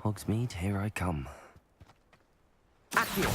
Hogsmeade, here I come. Accio!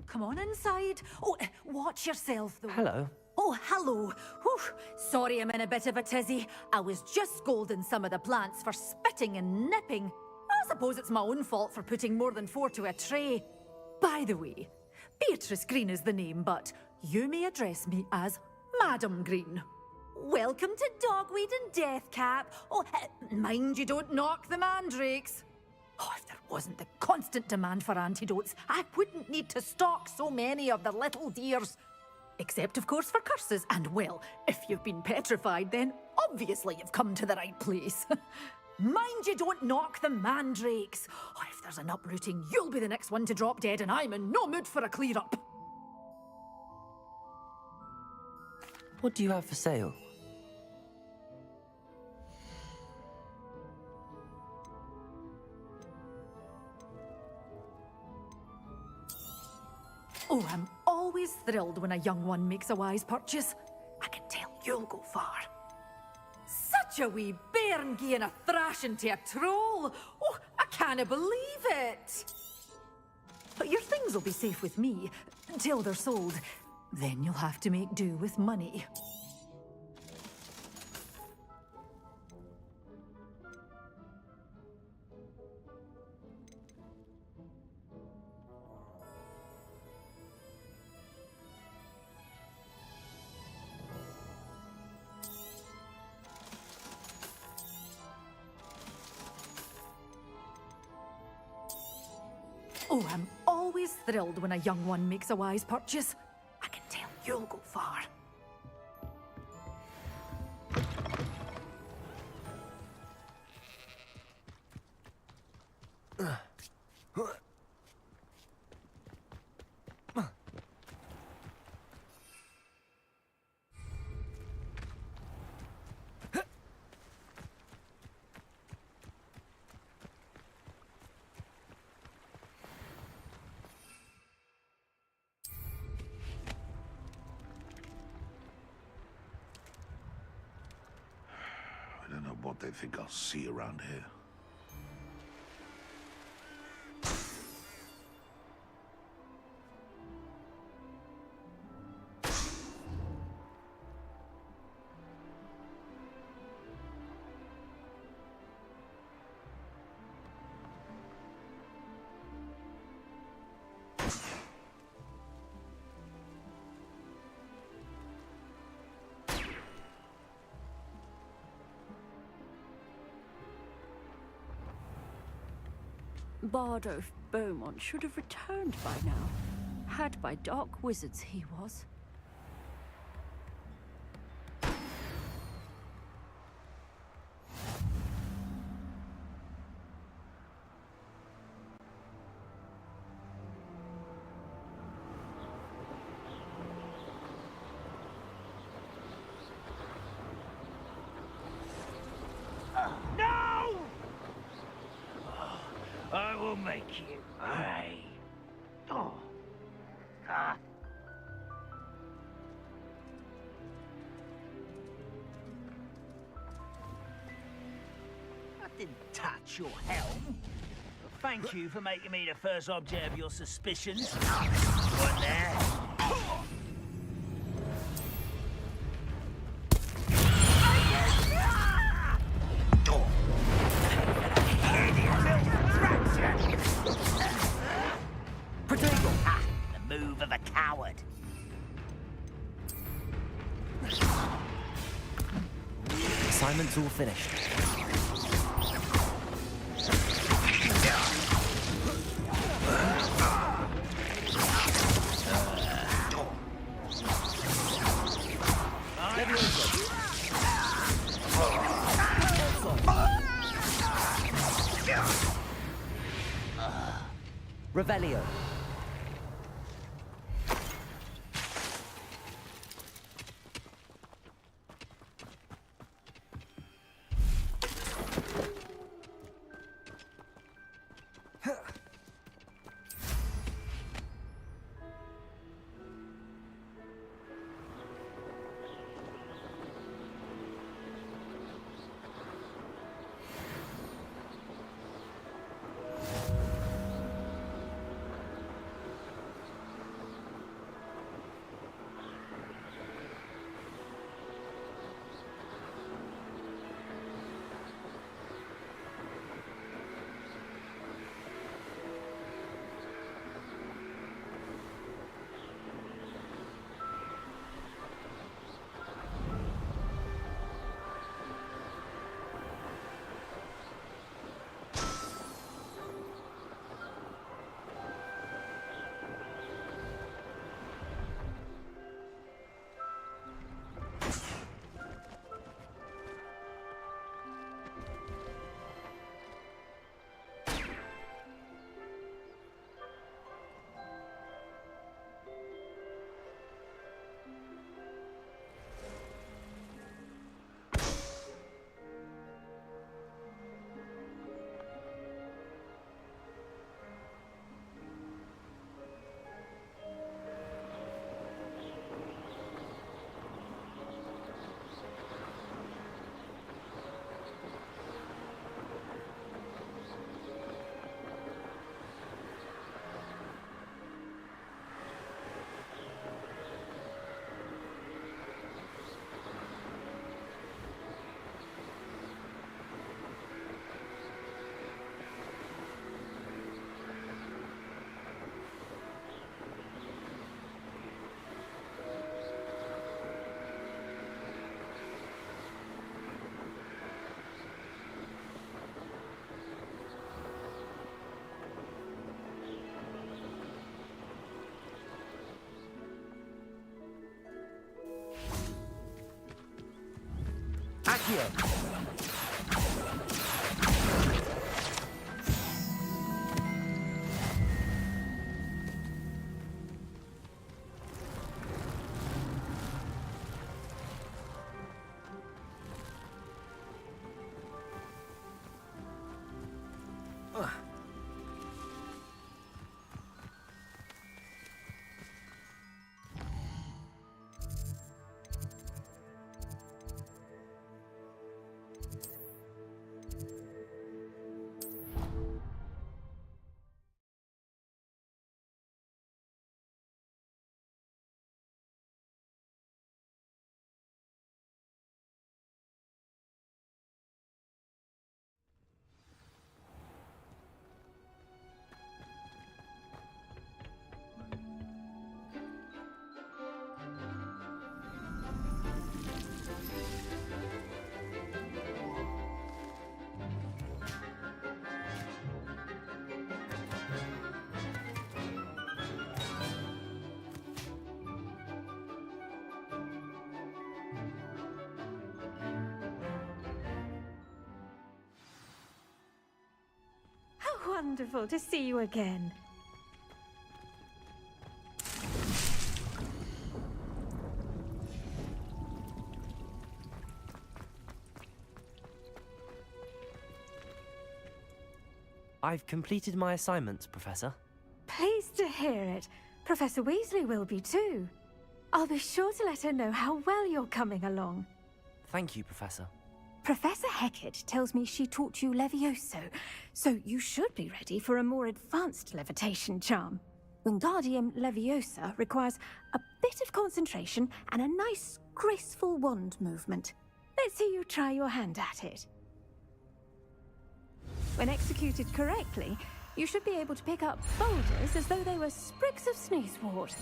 Come on inside. Oh, watch yourself, though. Hello. Oh, hello. Whew. Sorry I'm in a bit of a tizzy. I was just scolding some of the plants for spitting and nipping. I suppose it's my own fault for putting more than 4 to a tray. By the way, Beatrice Green is the name, but you may address me as Madam Green. Welcome to Dogweed and Deathcap. Oh, mind you don't knock the mandrakes. Oh, if there wasn't the constant demand for antidotes, I wouldn't need to stock so many of the little dears. Except, of course, for curses. And, well, if you've been petrified, then obviously you've come to the right place. Mind you don't knock the mandrakes. Oh, if there's an uprooting, you'll be the next one to drop dead, and I'm in no mood for a clear-up. What do you have for sale? Oh, I'm always thrilled when a young one makes a wise purchase. I can tell you'll go far. Such a wee bairn gieing a thrashing to a troll. Oh, I can't believe it. But your things will be safe with me, till they're sold. Then you'll have to make do with money. Oh, I'm always thrilled when a young one makes a wise purchase. I can tell you'll go far. I don't know what they think I'll see around here. Bardolph Beaumont should have returned by now. Had by dark wizards he was. will make you pay. Oh. Ah. I didn't touch your helm. Thank you for making me the first object of your suspicions. One there. Potato! Ah, the move of a coward. Assignment's all finished. Revelio. Accio. Wonderful to see you again. I've completed my assignments, Professor. Pleased to hear it. Professor Weasley will be too. I'll be sure to let her know how well you're coming along. Thank you, Professor. Professor Hecat tells me she taught you Levioso, so you should be ready for a more advanced levitation charm. Wingardium Leviosa requires a bit of concentration and a nice, graceful wand movement. Let's see you try your hand at it. When executed correctly, you should be able to pick up boulders as though they were sprigs of sneezewort.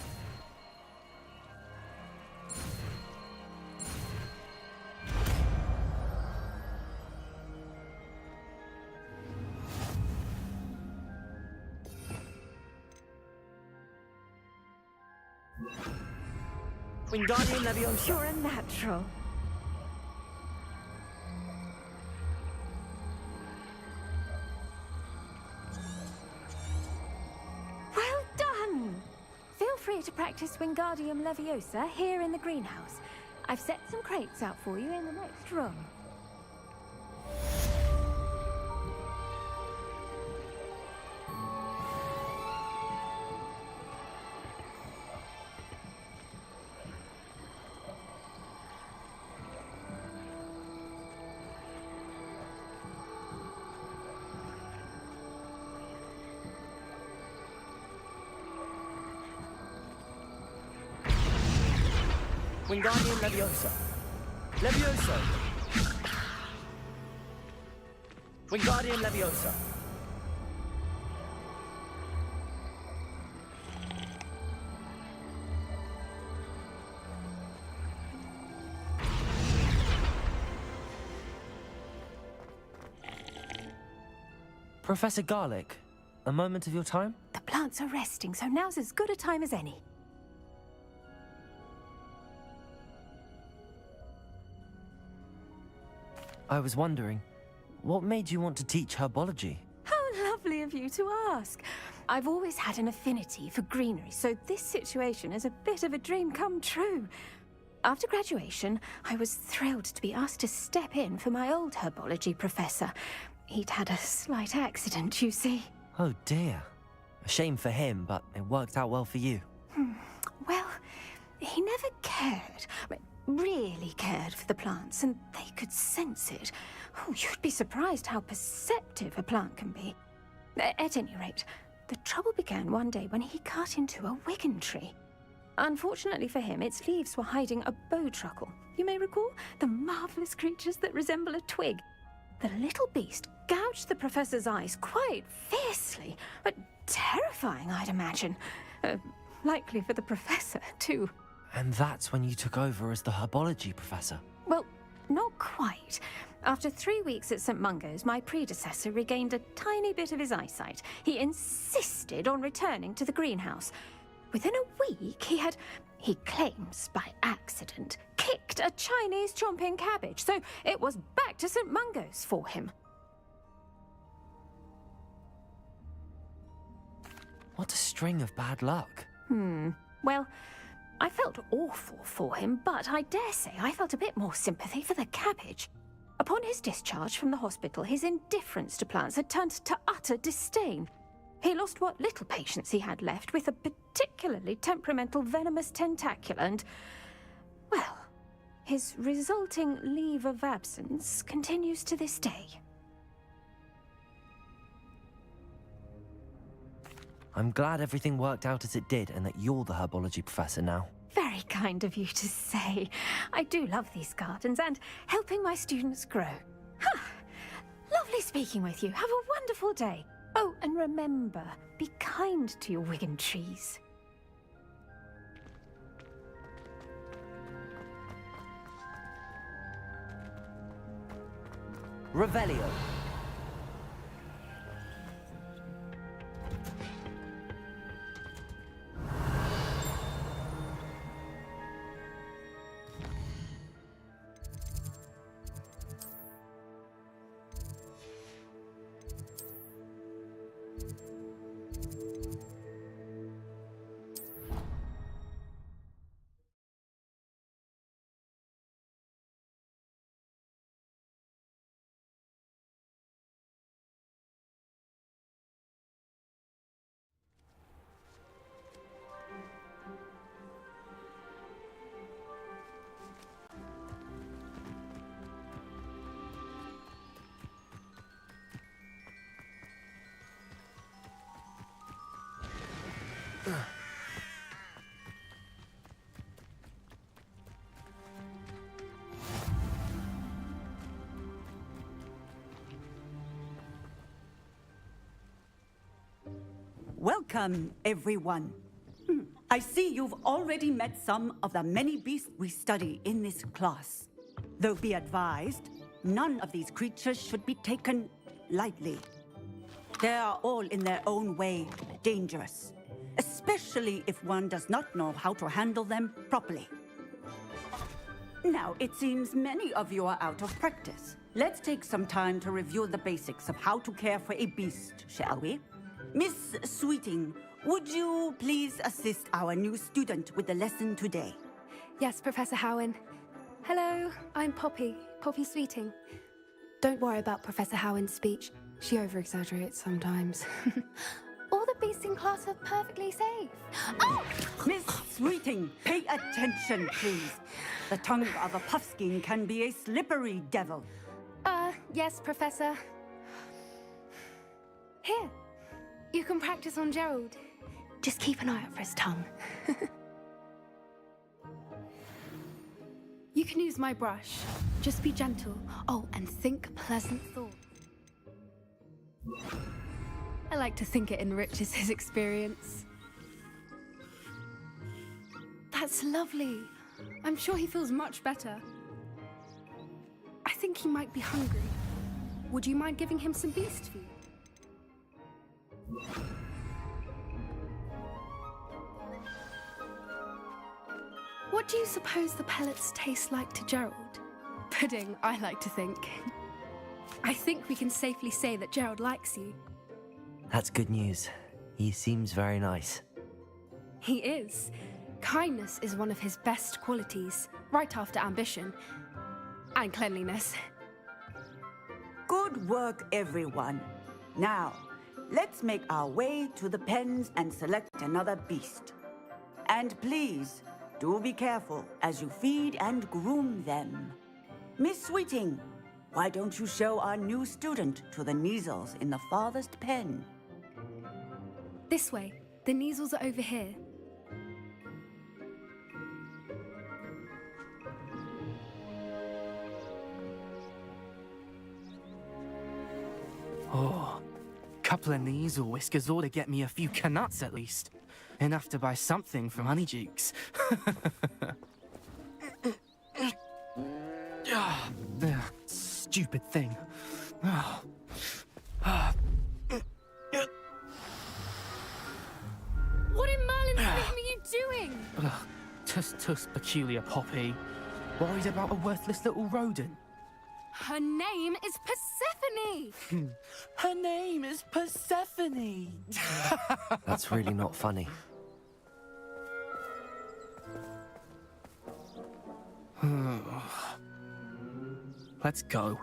Wingardium Leviosa. You're a natural. Well done! Feel free to practice Wingardium Leviosa here in the greenhouse. I've set some crates out for you in the next room. Wingardium Leviosa. Levioso. Wingardium Leviosa. Professor Garlick, a moment of your time? The plants are resting, so now's as good a time as any. I was wondering, what made you want to teach herbology? How lovely of you to ask. I've always had an affinity for greenery, so this situation is a bit of a dream come true. After graduation, I was thrilled to be asked to step in for my old herbology professor. He'd had a slight accident, you see. Oh dear. A shame for him, but it worked out well for you. Well, he never cared, really cared for the plants, and they could sense it. Oh, you'd be surprised how perceptive a plant can be. At any rate, the trouble began one day when he cut into a wigan tree. Unfortunately for him, its leaves were hiding a bowtruckle. You may recall the marvelous creatures that resemble a twig. The little beast gouged the professor's eyes quite fiercely, but terrifying, I'd imagine. Likely for the professor, too. And that's when you took over as the herbology professor? Well, not quite. After 3 weeks at St. Mungo's, my predecessor regained a tiny bit of his eyesight. He insisted on returning to the greenhouse. Within a week, he claims by accident, kicked a Chinese chomping cabbage, so it was back to St. Mungo's for him. What a string of bad luck. Well, I felt awful for him, but I dare say I felt a bit more sympathy for the cabbage. Upon his discharge from the hospital, his indifference to plants had turned to utter disdain. He lost what little patience he had left with a particularly temperamental venomous tentacula and, well, his resulting leave of absence continues to this day. I'm glad everything worked out as it did and that you're the herbology professor now. Very kind of you to say. I do love these gardens and helping my students grow. Lovely speaking with you. Have a wonderful day. Oh, and remember, be kind to your wigan trees. Revelio. Welcome, everyone. I see you've already met some of the many beasts we study in this class. Though be advised, none of these creatures should be taken lightly. They are all in their own way dangerous, especially if one does not know how to handle them properly. Now, it seems many of you are out of practice. Let's take some time to review the basics of how to care for a beast, shall we? Miss Sweeting, would you please assist our new student with the lesson today? Yes, Professor Howen. Hello, I'm Poppy Sweeting. Don't worry about Professor Howen's speech. She over-exaggerates sometimes. All the beasts in class are perfectly safe. Oh! Miss Sweeting, pay attention, please. The tongue of a puffskein can be a slippery devil. Yes, Professor. Here, you can practice on Gerald. Just keep an eye out for his tongue. You can use my brush. Just be gentle. Oh, and think pleasant thoughts. I like to think it enriches his experience. That's lovely. I'm sure he feels much better. I think he might be hungry. Would you mind giving him some beast food? What do you suppose the pellets taste like to Gerald? Pudding, I like to think. I think we can safely say that Gerald likes you. That's good news. He seems very nice. He is. Kindness is one of his best qualities, right after ambition. And cleanliness. Good work, everyone. Now, let's make our way to the pens and select another beast. And please, do be careful as you feed and groom them. Miss Sweeting, why don't you show our new student to the Neasels in the farthest pen? This way. The Neasels are over here. Oh, couple of Neasel whiskers ought to get me a few canuts at least. Enough to buy something from Honeydukes. Stupid thing. What in Merlin's name are you doing? Tuss peculiar Poppy. Worried about a worthless little rodent. Her name is Persephone! Her name is Persephone! That's really not funny. Let's go.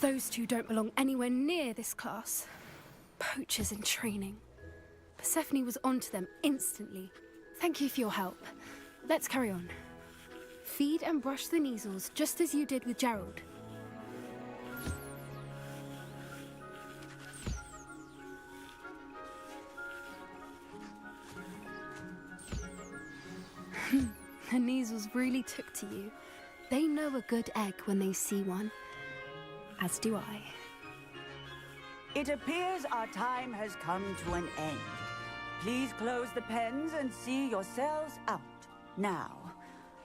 Those two don't belong anywhere near this class. Poachers in training. Persephone was onto them instantly. Thank you for your help. Let's carry on. Feed and brush the Neasels just as you did with Gerald. The Neasels really took to you. They know a good egg when they see one. As do I. It appears our time has come to an end. Please close the pens and see yourselves out. Now,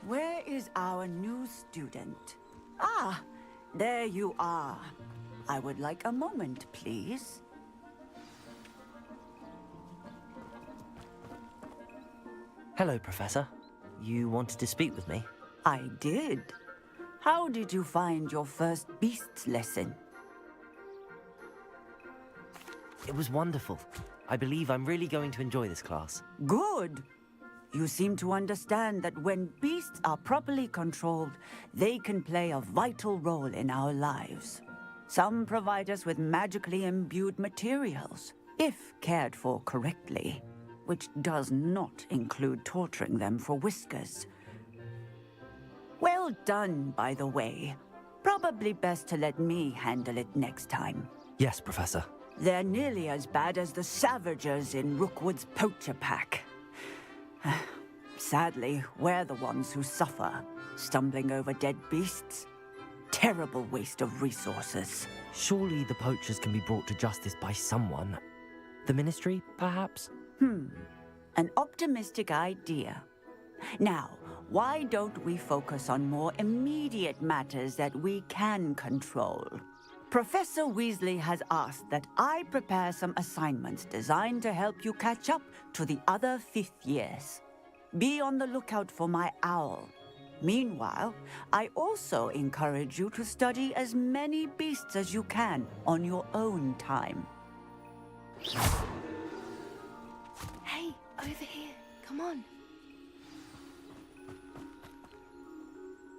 where is our new student? Ah, there you are. I would like a moment, please. Hello, Professor. You wanted to speak with me? I did. How did you find your first beasts lesson? It was wonderful. I believe I'm really going to enjoy this class. Good. You seem to understand that when beasts are properly controlled, they can play a vital role in our lives. Some provide us with magically imbued materials, if cared for correctly, which does not include torturing them for whiskers. Well done, by the way. Probably best to let me handle it next time. Yes, Professor. They're nearly as bad as the Savagers in Rookwood's poacher pack. Sadly, we're the ones who suffer, stumbling over dead beasts. Terrible waste of resources. Surely the poachers can be brought to justice by someone. The Ministry, perhaps? An optimistic idea. Now, why don't we focus on more immediate matters that we can control? Professor Weasley has asked that I prepare some assignments designed to help you catch up to the other fifth years. Be on the lookout for my owl. Meanwhile, I also encourage you to study as many beasts as you can on your own time. Hey, over here. Come on.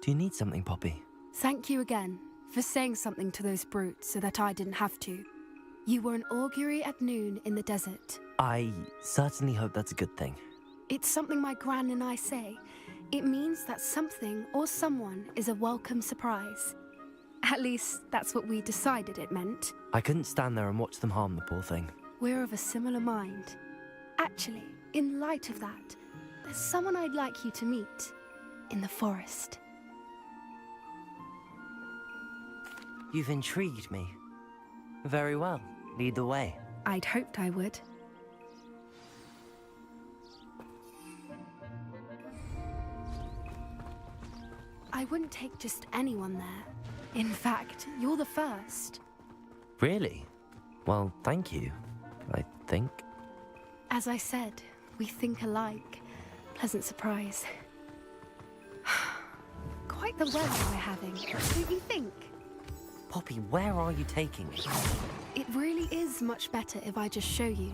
Do you need something, Poppy? Thank you again for saying something to those brutes so that I didn't have to. You were an augury at noon in the desert. I certainly hope that's a good thing. It's something my gran and I say. It means that something or someone is a welcome surprise. At least, that's what we decided it meant. I couldn't stand there and watch them harm the poor thing. We're of a similar mind. Actually, in light of that, there's someone I'd like you to meet in the forest. You've intrigued me. Very well. Lead the way. I'd hoped I would. I wouldn't take just anyone there. In fact, you're the first. Really? Well, thank you, I think. As I said, we think alike. Pleasant surprise. Quite the weather we're having, don't you think? Poppy, where are you taking me? It really is much better if I just show you.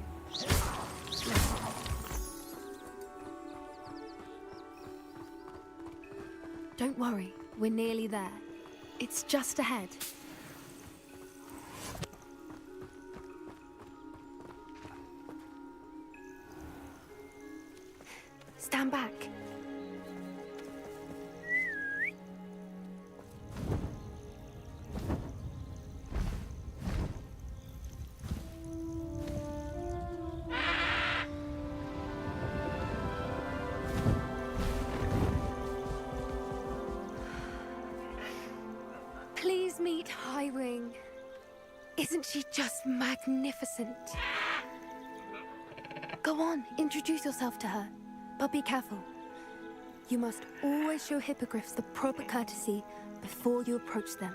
Don't worry, we're nearly there. It's just ahead. Stand back. Please meet Highwing. Isn't she just magnificent? Go on, introduce yourself to her. But be careful. You must always show hippogriffs the proper courtesy before you approach them.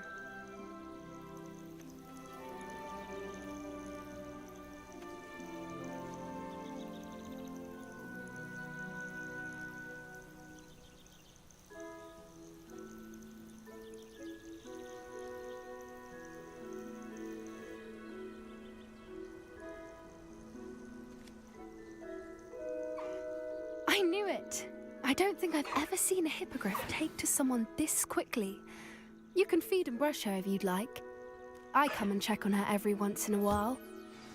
I knew it! I don't think I've ever seen a hippogriff take to someone this quickly. You can feed and brush her if you'd like. I come and check on her every once in a while.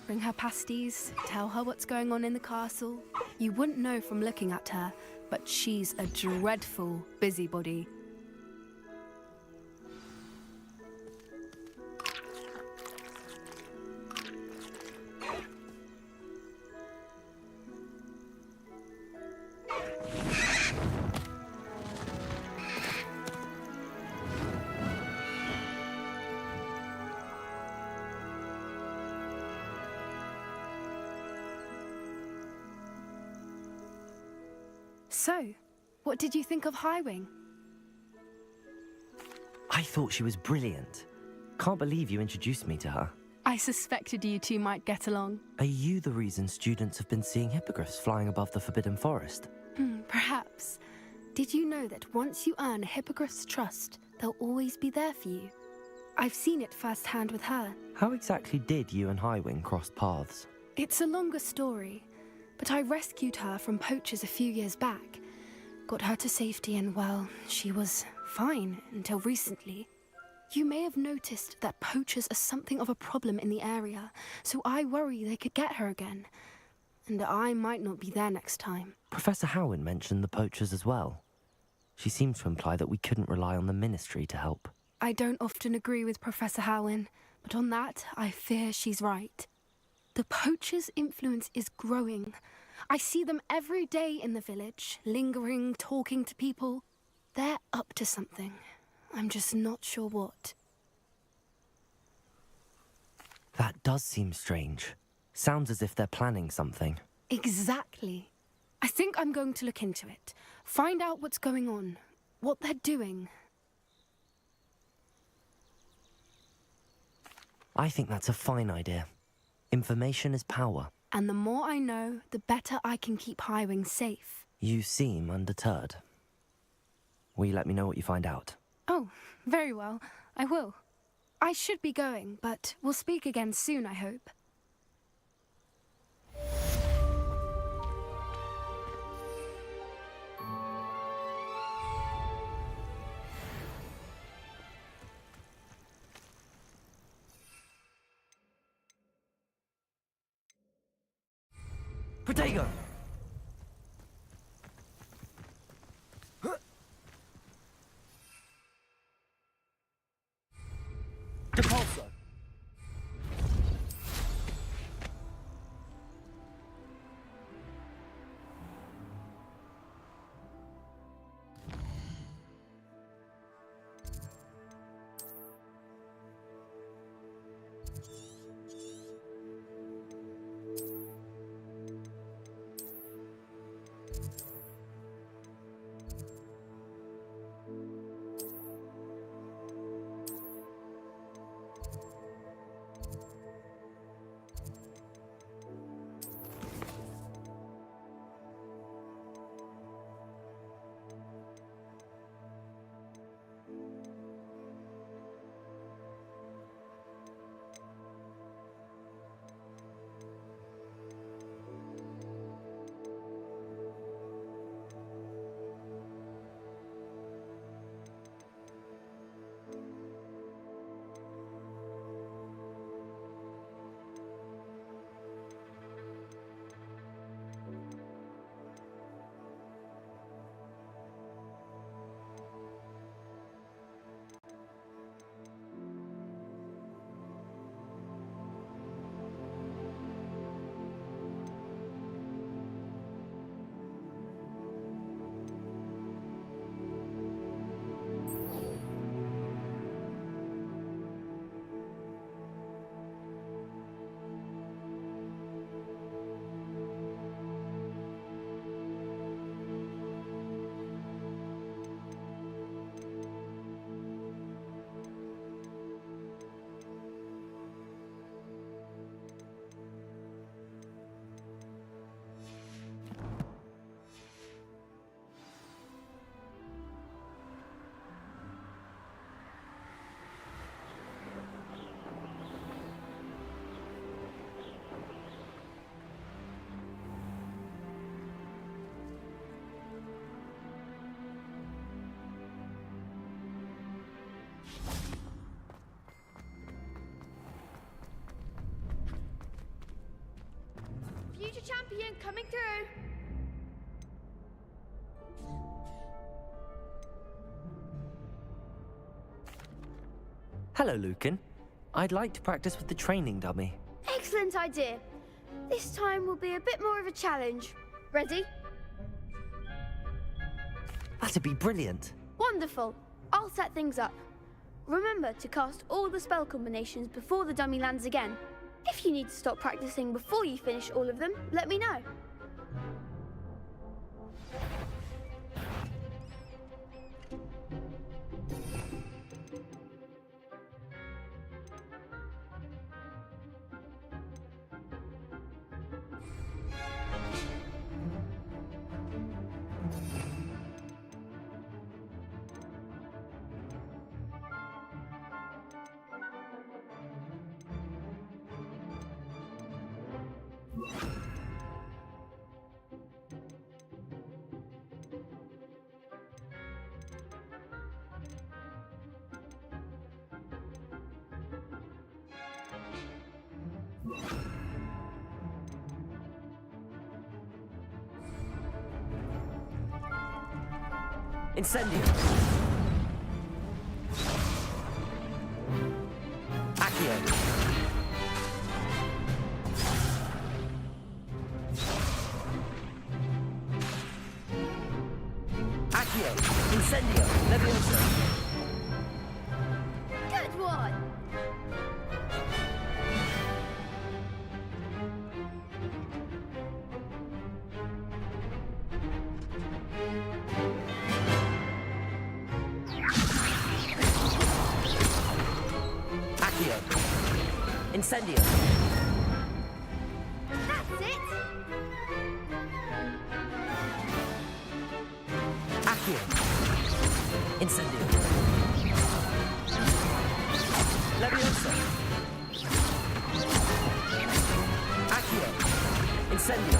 Bring her pasties, tell her what's going on in the castle. You wouldn't know from looking at her, but she's a dreadful busybody. So, what did you think of Highwing? I thought she was brilliant. Can't believe you introduced me to her. I suspected you two might get along. Are you the reason students have been seeing hippogriffs flying above the Forbidden Forest? Perhaps. Did you know that once you earn a hippogriff's trust, they'll always be there for you? I've seen it firsthand with her. How exactly did you and Highwing cross paths? It's a longer story, but I rescued her from poachers a few years back. Got her to safety and, well, she was fine until recently. You may have noticed that poachers are something of a problem in the area, so I worry they could get her again. And I might not be there next time. Professor Howin mentioned the poachers as well. She seems to imply that we couldn't rely on the Ministry to help. I don't often agree with Professor Howin, but on that, I fear she's right. The poachers' influence is growing. I see them every day in the village, lingering, talking to people. They're up to something. I'm just not sure what. That does seem strange. Sounds as if they're planning something. Exactly. I think I'm going to look into it. Find out what's going on, what they're doing. I think that's a fine idea. Information is power. And the more I know, the better I can keep Highwing safe. You seem undeterred. Will you let me know what you find out? Oh, very well. I will. I should be going, but we'll speak again soon, I hope. Protego! Depulso! Future champion coming through. Hello, Lucan. I'd like to practice with the training dummy. Excellent idea. This time will be a bit more of a challenge. Ready? That'd be brilliant. Wonderful. I'll set things up. Remember to cast all the spell combinations before the dummy lands again. If you need to stop practicing before you finish all of them, let me know. Incendio. Accio. Accio. Incendio. Leviosa. Good one! Accio. Incendio. That's it! Accio. Incendio. Leviosa. Accio. Incendio.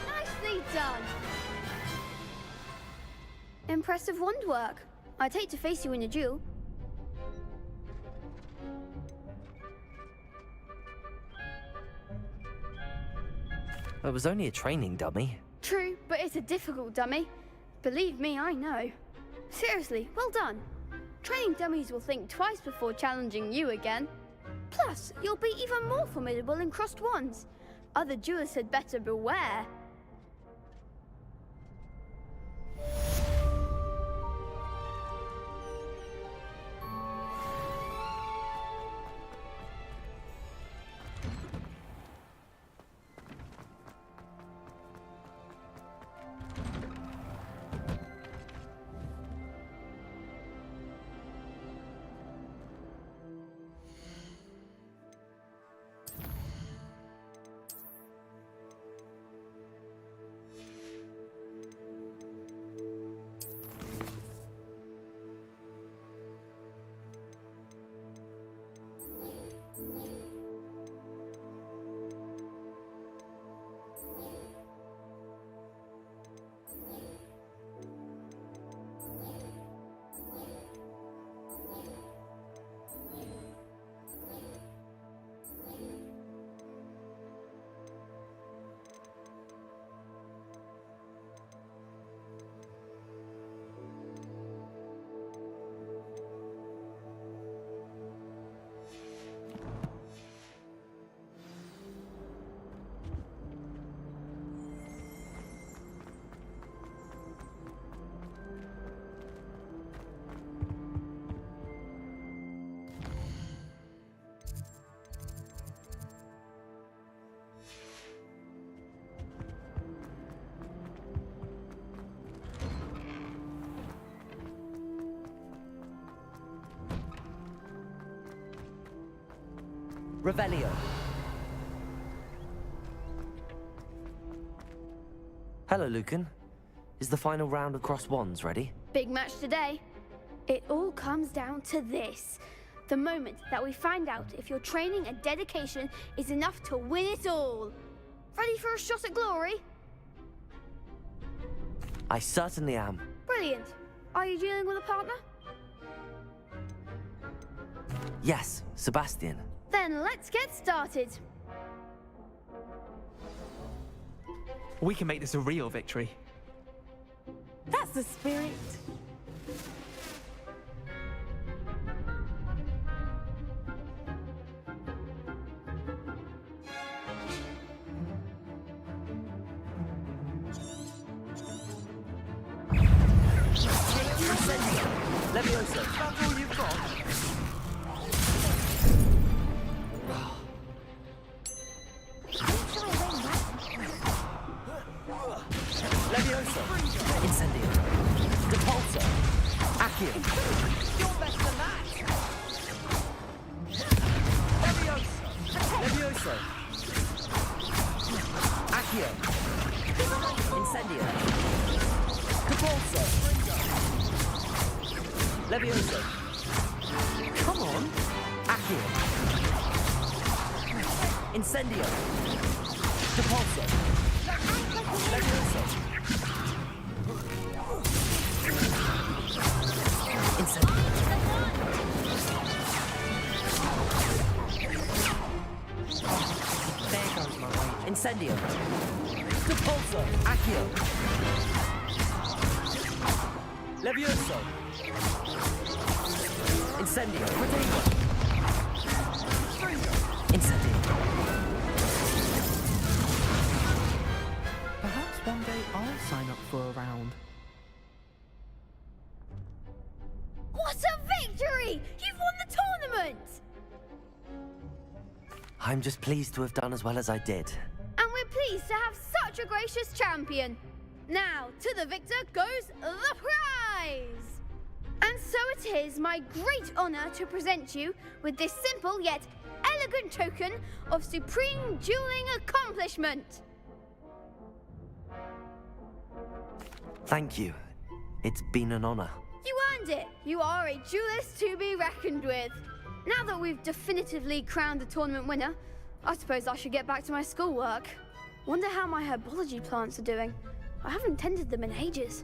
Nicely done! Impressive wand work. I'd hate to face you in a duel. It was only a training dummy. True, but it's a difficult dummy. Believe me, I know. Seriously, well done. Training dummies will think twice before challenging you again. Plus, you'll be even more formidable in crossed wands. Other duelists had better beware. Revelio. Hello, Lucan. Is the final round of cross wands ready? Big match today. It all comes down to this. The moment that we find out if your training and dedication is enough to win it all. Ready for a shot at glory? I certainly am. Brilliant. Are you dealing with a partner? Yes, Sebastian. Then let's get started. We can make this a real victory. That's the spirit. Leviosa. That's all you've got? Leviosa. Incendio. Depulso. Accio. You're better than that! Leviosa. Accio. Incendio. Depulso. Leviosa. Come on. Accio. Incendio. Depulso. Leviosa. Incendio. There goes my way. Incendio. Catapulso! Accio! Levioso! Incendio! Protego! Incendio! Perhaps one day I'll sign up for a round. What a victory! You've won the tournament! I'm just pleased to have done as well as I did. And we're pleased to have such a gracious champion. Now, to the victor goes the prize! And so it is my great honor to present you with this simple yet elegant token of supreme dueling accomplishment. Thank you. It's been an honor. You earned it. You are a duelist to be reckoned with. Now that we've definitively crowned the tournament winner, I suppose I should get back to my schoolwork. Wonder how my herbology plants are doing. I haven't tended them in ages.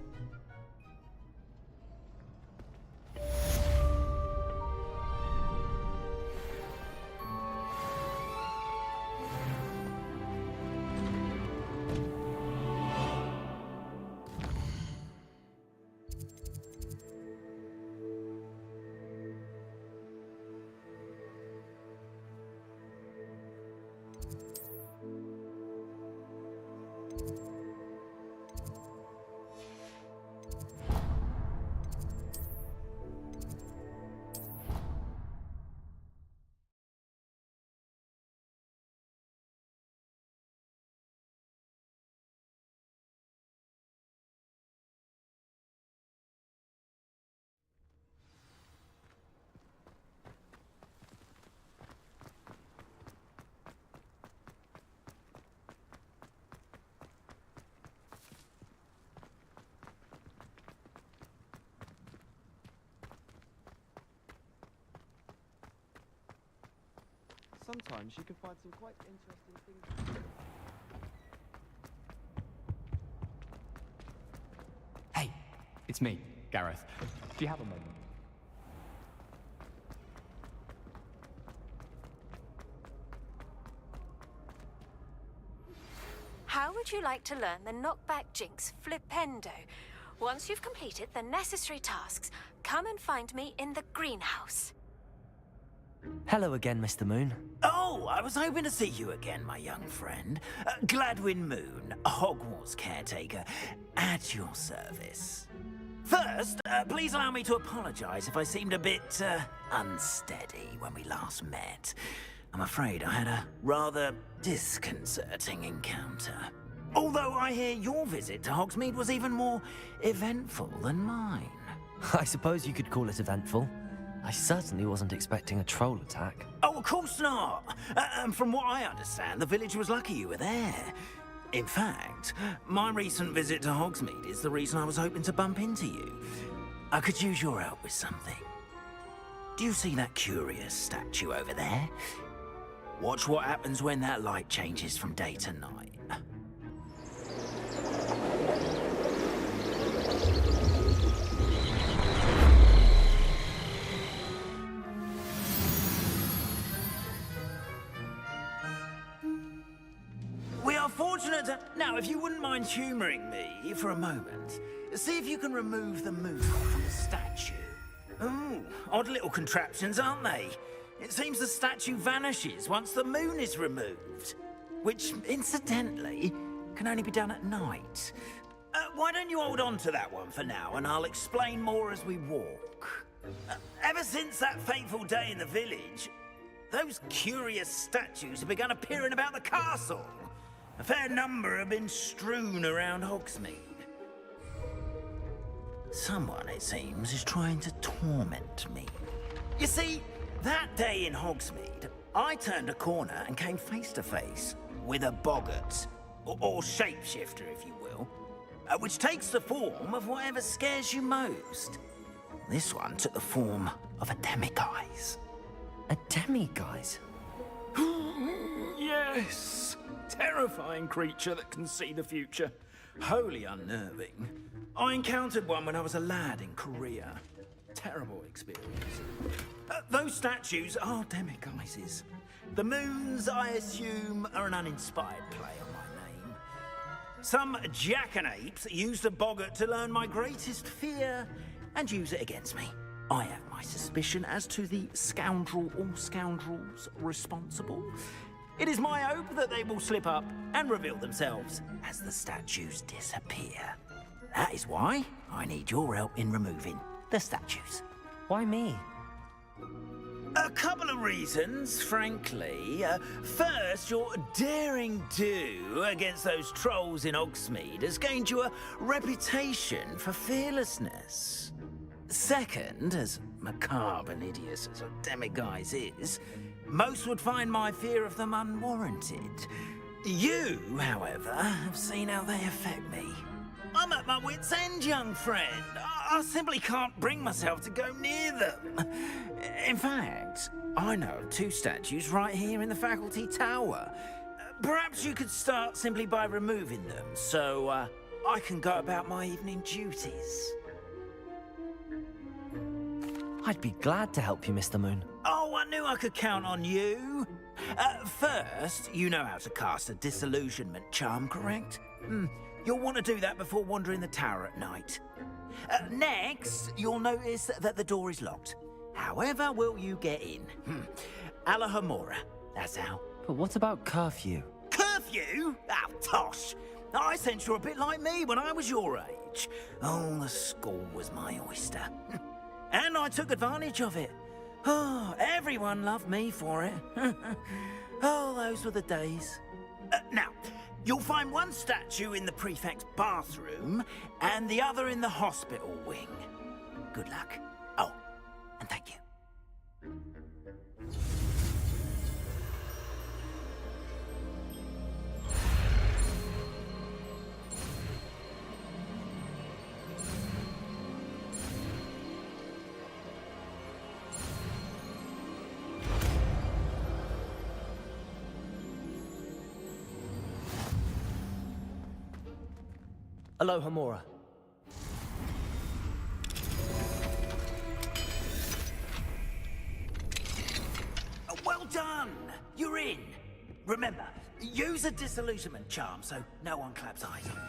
Sometimes you can find some quite interesting things. Hey, it's me, Gareth. Do you have a moment? How would you like to learn the knockback jinx flipendo? Once you've completed the necessary tasks, come and find me in the greenhouse. Hello again, Mr. Moon. Oh, I was hoping to see you again, my young friend. Gladwin Moon, Hogwarts caretaker, at your service. First, please allow me to apologize if I seemed a bit, unsteady when we last met. I'm afraid I had a rather disconcerting encounter. Although I hear your visit to Hogsmeade was even more eventful than mine. I suppose you could call it eventful. I certainly wasn't expecting a troll attack. Oh, of course not. And from what I understand, the village was lucky you were there. In fact, my recent visit to Hogsmeade is the reason I was hoping to bump into you. I could use your help with something. Do you see that curious statue over there? Watch what happens when that light changes from day to night. We are fortunate to... Now, if you wouldn't mind humouring me for a moment, see if you can remove the moon from the statue. Ooh, odd little contraptions, aren't they? It seems the statue vanishes once the moon is removed. Which, incidentally, can only be done at night. Why don't you hold on to that one for now, and I'll explain more as we walk. Ever since that fateful day in the village, those curious statues have begun appearing about the castle. A fair number have been strewn around Hogsmeade. Someone, it seems, is trying to torment me. You see, that day in Hogsmeade, I turned a corner and came face to face with a boggart, or shapeshifter, if you will, which takes the form of whatever scares you most. This one took the form of a demiguise. A demiguise? Yes! Terrifying creature that can see the future. Wholly unnerving. I encountered one when I was a lad in Korea. Terrible experience. Those statues are demiguises. The moons, I assume, are an uninspired play on my name. Some jackanapes used a boggart to learn my greatest fear and use it against me. I have my suspicion as to the scoundrel or scoundrels responsible. It is my hope that they will slip up and reveal themselves as the statues disappear. That is why I need your help in removing the statues. Why me? A couple of reasons, frankly. First, your daring do against those trolls in Hogsmeade has gained you a reputation for fearlessness. Second, as macabre and hideous as a demiguise is, most would find my fear of them unwarranted. You, however, have seen how they affect me. I'm at my wit's end, young friend. I simply can't bring myself to go near them. In fact, I know of 2 statues right here in the faculty tower. Perhaps you could start simply by removing them, so I can go about my evening duties. I'd be glad to help you, Mr. Moon. Oh, I knew I could count on you. First, you know how to cast a disillusionment charm, correct? You'll want to do that before wandering the tower at night. Next, you'll notice that the door is locked. However will you get in? Alahomora, that's how. But what about curfew? Curfew? Oh, tosh. I sense you're a bit like me when I was your age. Oh, the school was my oyster. And I took advantage of it. Oh, everyone loved me for it. Oh, those were the days. Now, you'll find one statue in the prefect's bathroom and the other in the hospital wing. Good luck. Oh, and thank you. Aloha, Mora. Well done! You're in. Remember, use a disillusionment charm so no one claps eyes on you.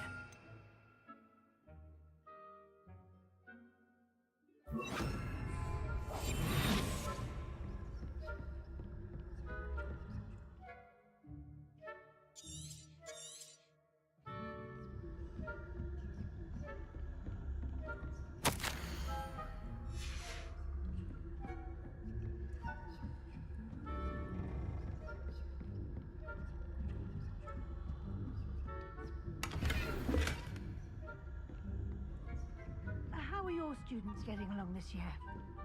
How are your students getting along this year?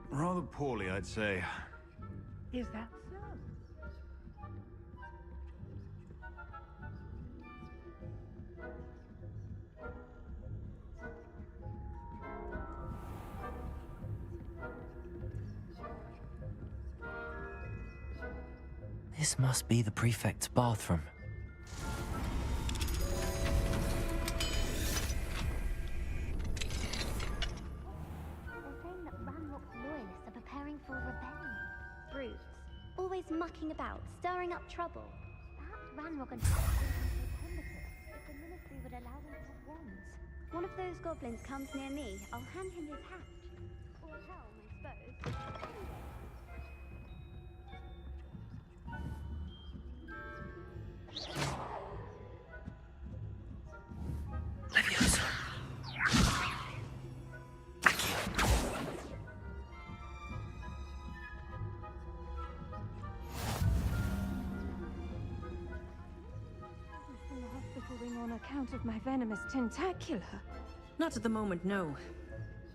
Rather poorly, I'd say. Is that so? This must be the prefect's bathroom. Loyalists are preparing for a rebellion. Brutes, always mucking about, stirring up trouble. Perhaps Ranrock and Hogwarts would become so if the ministry would allow them to have wands. One of those goblins comes near me, I'll hand him his hat. Or a helm, I suppose. On account of my venomous tentacula. Not at the moment, no.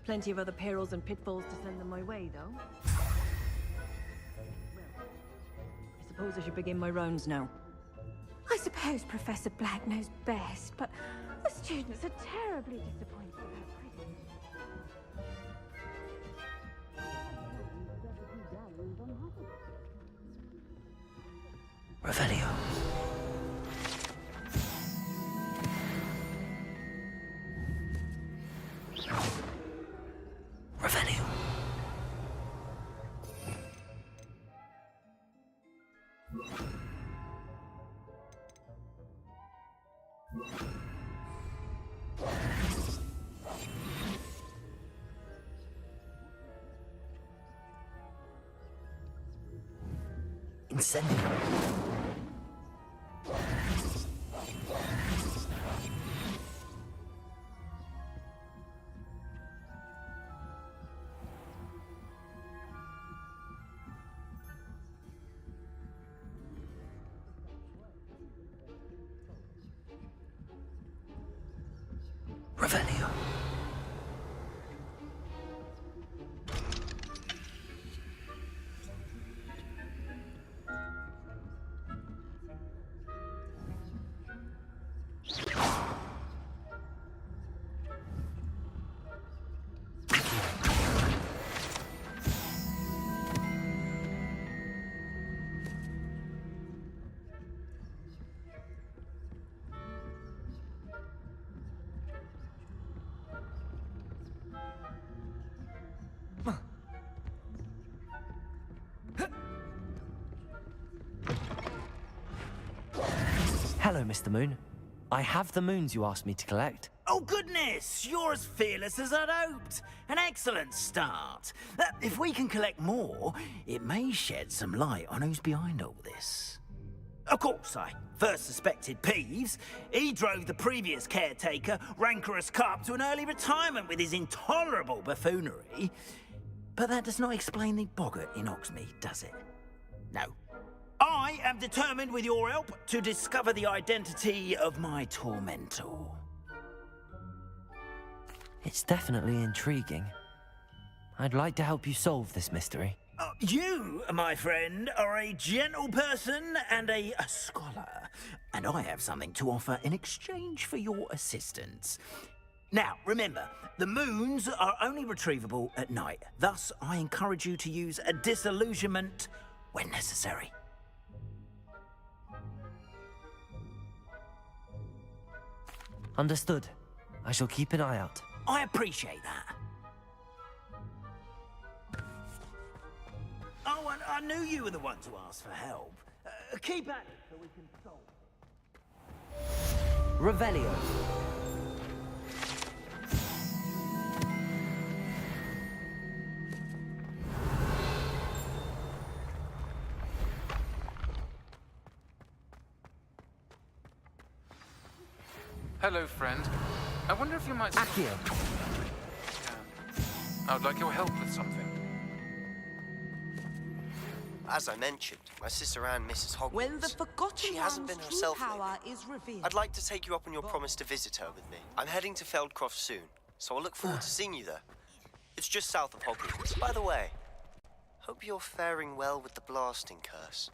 Plenty of other perils and pitfalls to send them my way, though. Well, I suppose I should begin my rounds now. I suppose Professor Black knows best, but the students are terribly disappointed about Revelio. Revelio. Incendio. Revelio. Hello, Mr. Moon. I have the moons you asked me to collect. Oh, goodness! You're as fearless as I'd hoped. An excellent start. If we can collect more, it may shed some light on who's behind all this. Of course, I first suspected Peeves. He drove the previous caretaker, Rancorous Carp, to an early retirement with his intolerable buffoonery. But that does not explain the boggart in Oxmead, does it? No. I am determined, with your help, to discover the identity of my tormentor. It's definitely intriguing. I'd like to help you solve this mystery. You, my friend, are a gentle person and a scholar, and I have something to offer in exchange for your assistance. Now, remember, the moons are only retrievable at night. Thus, I encourage you to use a disillusionment when necessary. Understood. I shall keep an eye out. I appreciate that. Oh, and I knew you were the one to ask for help. Keep at it so we can solve. Revelio. Hello, friend. I wonder if you might... Accio. I would like your help with something. As I mentioned, my sister Anne misses Hogwarts. When the forgotten she hasn't been one's herself true power lately. is revealed. I'd like to take you up on your promise to visit her with me. I'm heading to Feldcroft soon, so I'll look forward to seeing you there. It's just south of Hogwarts. By the way, hope you're faring well with the blasting curse.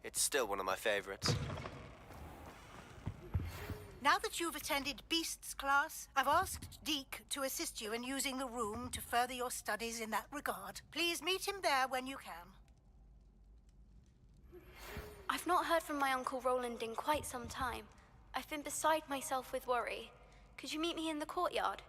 It's still one of my favorites. Now that you've attended Beasts class, I've asked Deke to assist you in using the room to further your studies in that regard. Please meet him there when you can. I've not heard from my Uncle Roland in quite some time. I've been beside myself with worry. Could you meet me in the courtyard?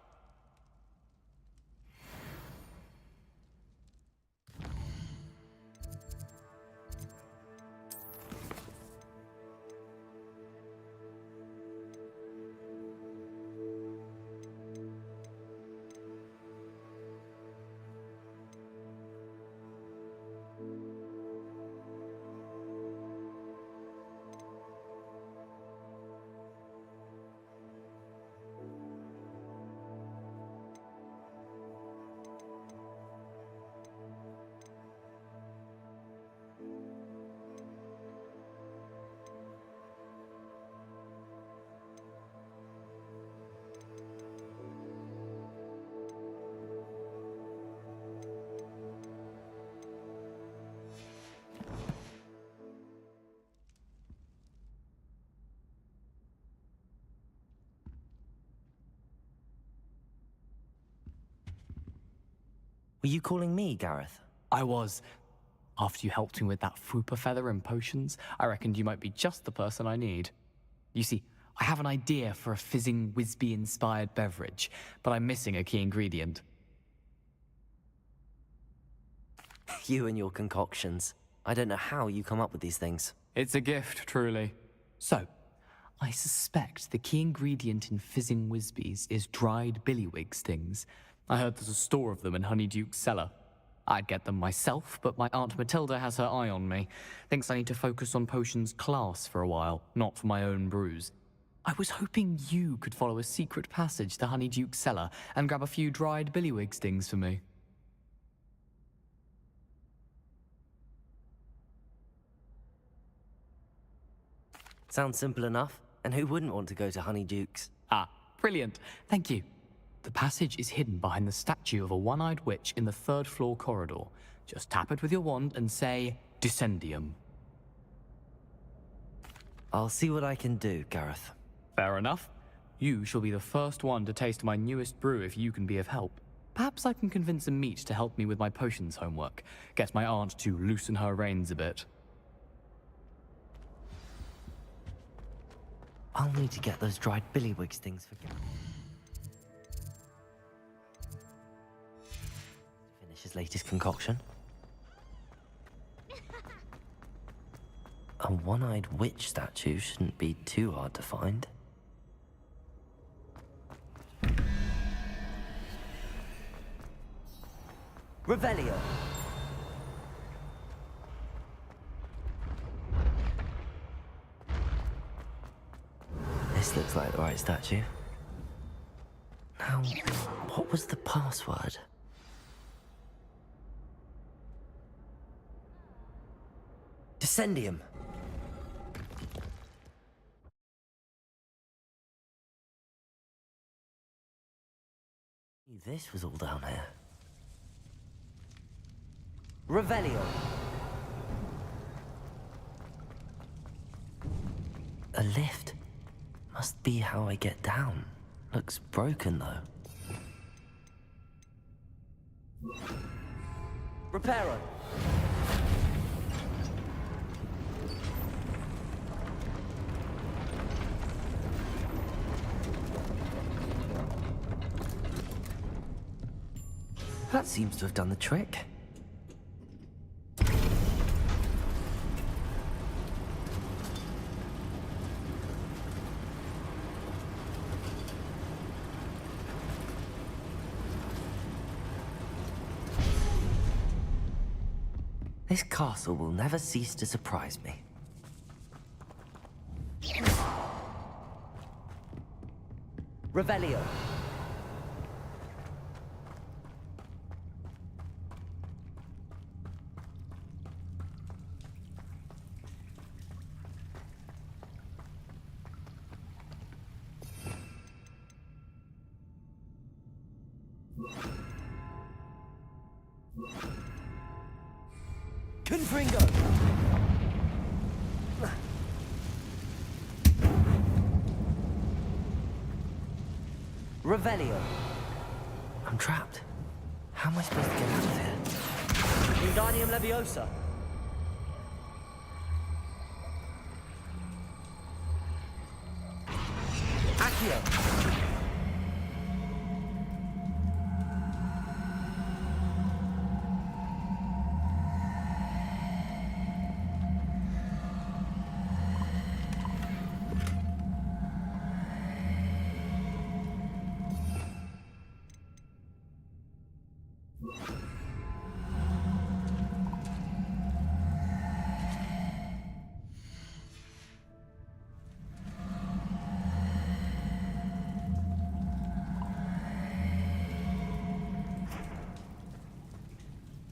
Were you calling me, Gareth? I was. After you helped me with that Fooper feather and potions, I reckoned you might be just the person I need. You see, I have an idea for a fizzing Wisby-inspired beverage, but I'm missing a key ingredient. You and your concoctions. I don't know how you come up with these things. It's a gift, truly. So, I suspect the key ingredient in fizzing Wisbies is dried billywig stings. I heard there's a store of them in Honeyduke's cellar. I'd get them myself, but my Aunt Matilda has her eye on me. Thinks I need to focus on potions class for a while, not for my own brews. I was hoping you could follow a secret passage to Honeyduke's cellar and grab a few dried billywig stings for me. Sounds simple enough. And who wouldn't want to go to Honeyduke's? Ah, brilliant. Thank you. The passage is hidden behind the statue of a one-eyed witch in the third-floor corridor. Just tap it with your wand and say, Descendium. I'll see what I can do, Gareth. Fair enough. You shall be the first one to taste my newest brew if you can be of help. Perhaps I can convince a meat to help me with my potions homework. Get my aunt to loosen her reins a bit. I'll need to get those dried billywig stings for Gareth. Finish his latest concoction. A one-eyed witch statue shouldn't be too hard to find. Revelio. This looks like the right statue. Now, what was the password? Descendium. This was all down here. Revelio. A lift. Must be how I get down. Looks broken, though. Reparo. That seems to have done the trick. This castle will never cease to surprise me. Revelio. Confringo! Revelio. I'm trapped. How am I supposed to get out of here? Wingardium Leviosa. Accio.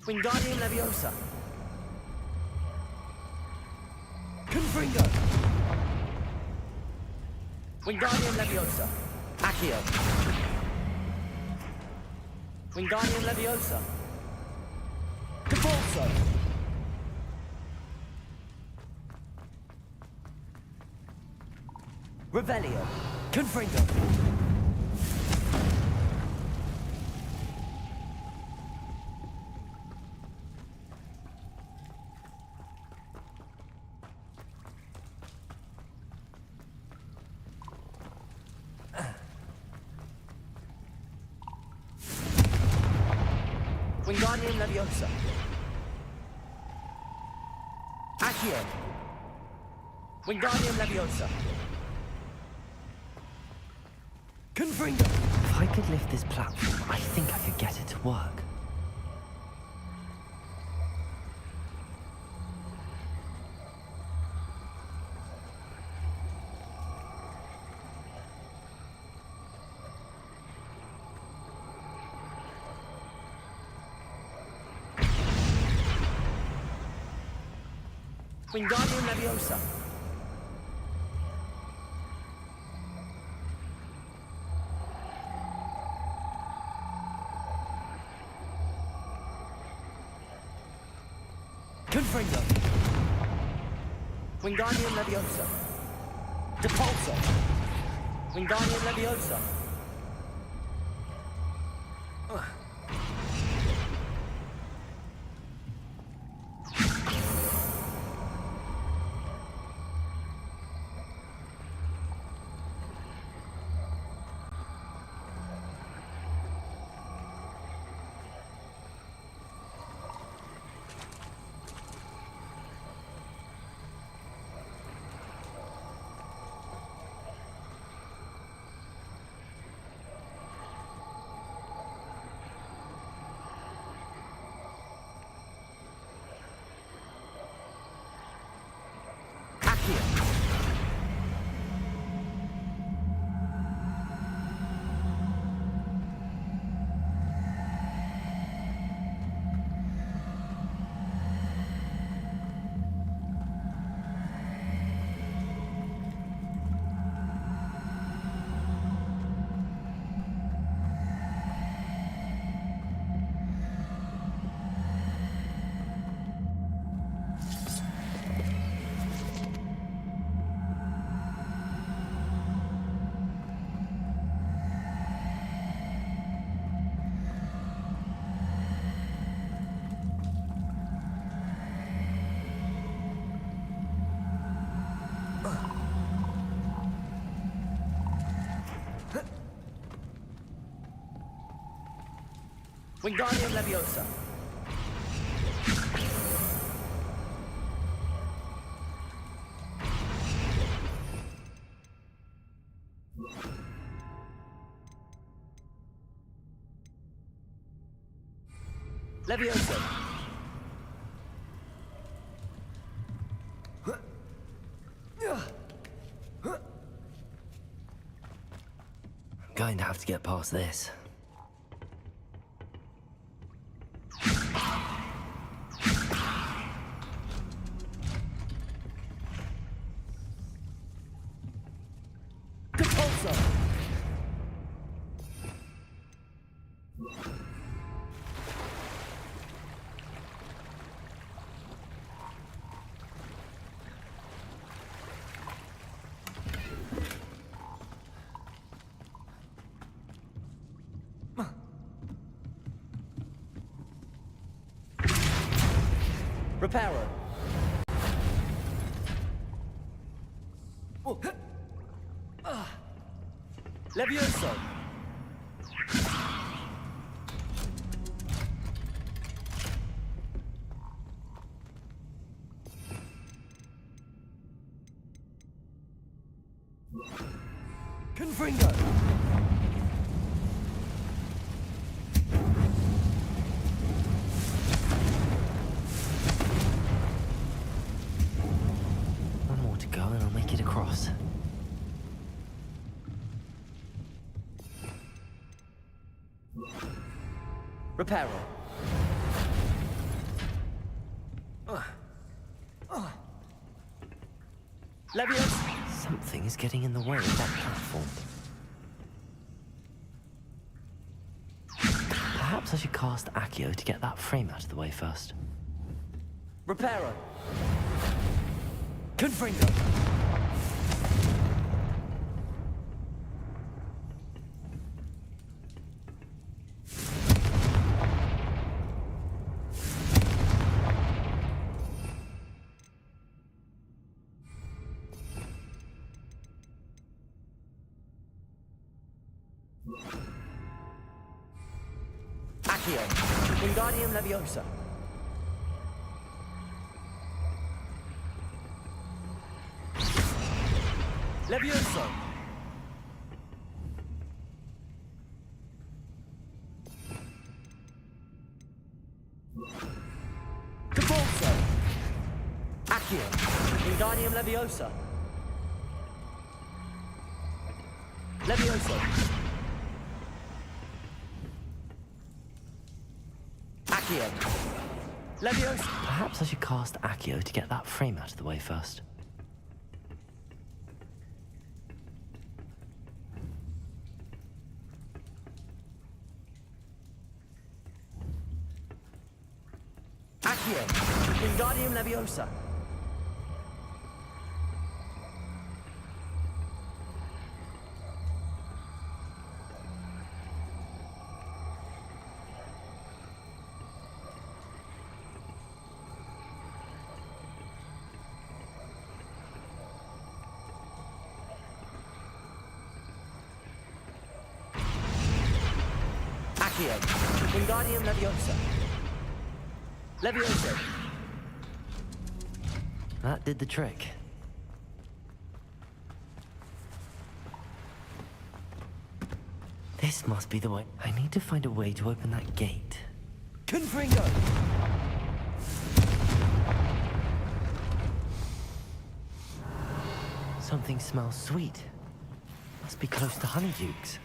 Wingardium Leviosa. Confringo. Wingardium Leviosa. Accio. Wingardium Leviosa. Caforzo. Revelio. Confringo. Wingardium Leviosa. Accio. Wingardium Leviosa. Confringo. If I could lift this platform, I think I could get it to work. Wingardium Leviosa. Confringo. Wingardium Leviosa. Depulso. Wingardium Leviosa. Wingardium Leviosa. Leviosa. I'm going to have to get past this. Reparo. Levioso. Confringo. One more to go and I'll make it across. Reparo. Leviosa. Something is getting in the way of that platform. Perhaps I should cast Accio to get that frame out of the way first. Reparo. Confringo. Accio. Wingardium Leviosa. Levioso. Depulso. Accio. Wingardium Leviosa. Levioso. Accio. Leviosa! Perhaps I should cast Accio to get that frame out of the way first. Accio! Wingardium Leviosa! Accio! Wingardium Leviosa! Leviosa! That did the trick. This must be the way. I need to find a way to open that gate. Confringo! Something smells sweet. Must be close to Honeydukes.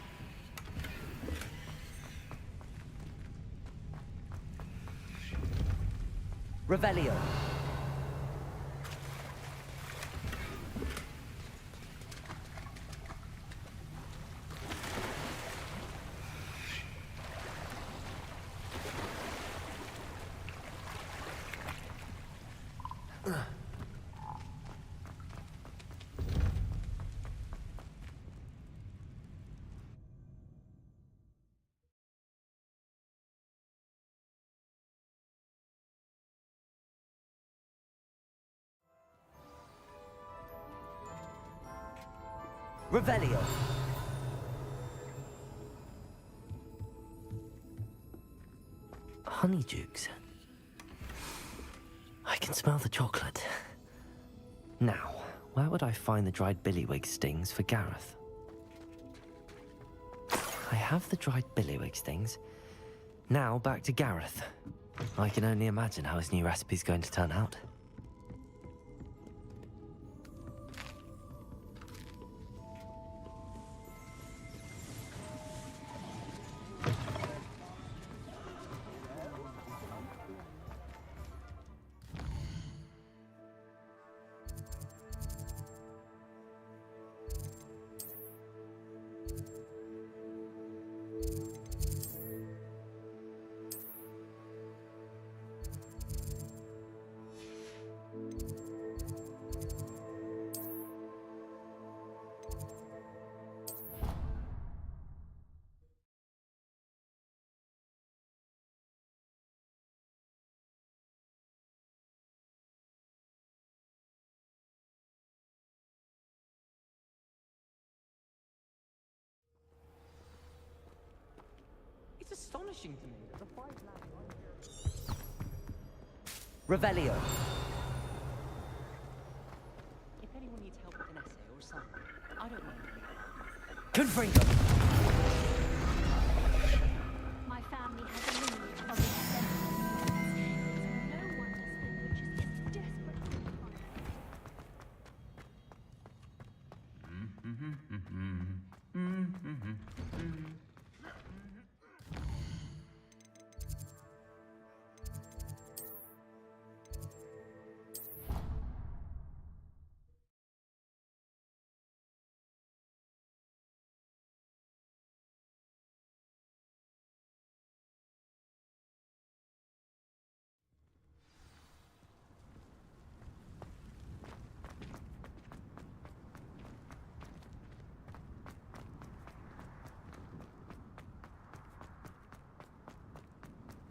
Revelio. Revelio. Honeydukes. I can smell the chocolate. Now, where would I find the dried billywig stings for Gareth? I have the dried billywig stings. Now back to Gareth. I can only imagine how his new recipe's going to turn out. It's astonishing to me that the five Revelio. If anyone needs help with an essay or something, I don't know. Confringo. My family has a lineage of exceptional. No wonder Slim Witches is desperate to find.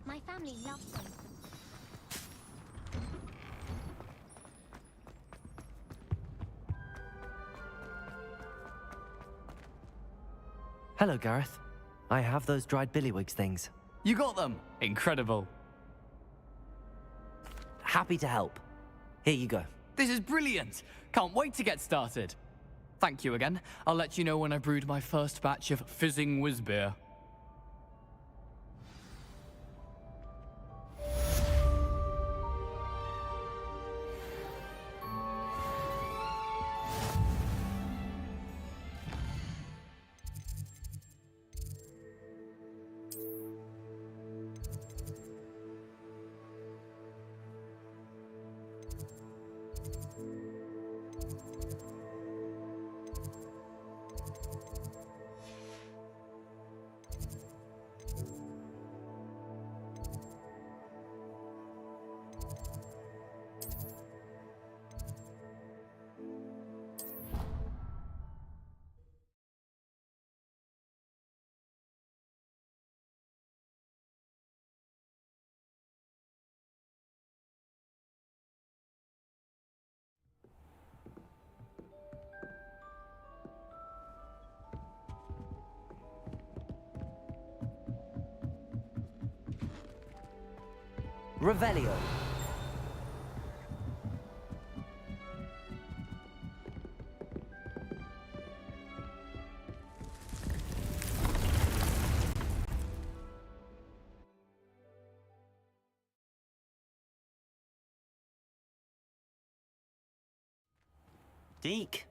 My family loves them. Hello, Gareth. I have those dried billywig things. You got them! Incredible. Happy to help. Here you go. This is brilliant! Can't wait to get started. Thank you again. I'll let you know when I brewed my first batch of fizzing whiz beer. Revelio. Deke.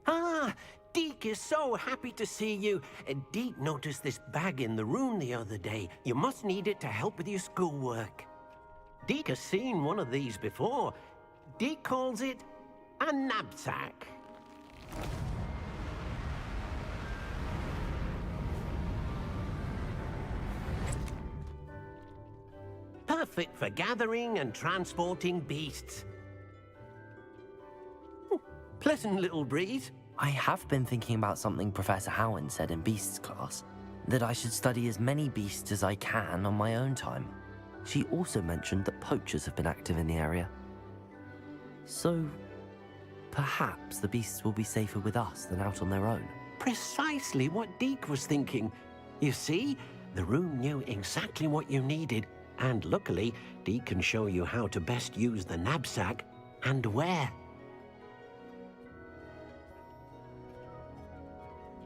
Ah, Deke is so happy to see you. Deke noticed this bag in the room the other day. You must need it to help with your schoolwork. Deke has seen one of these before. Deke calls it a knapsack. Perfect for gathering and transporting beasts. Pleasant little breeze. I have been thinking about something Professor Howard said in Beasts class, that I should study as many beasts as I can on my own time. She also mentioned that poachers have been active in the area. So, perhaps the beasts will be safer with us than out on their own. Precisely what Deke was thinking. You see, the room knew exactly what you needed, and luckily, Deke can show you how to best use the knapsack and where.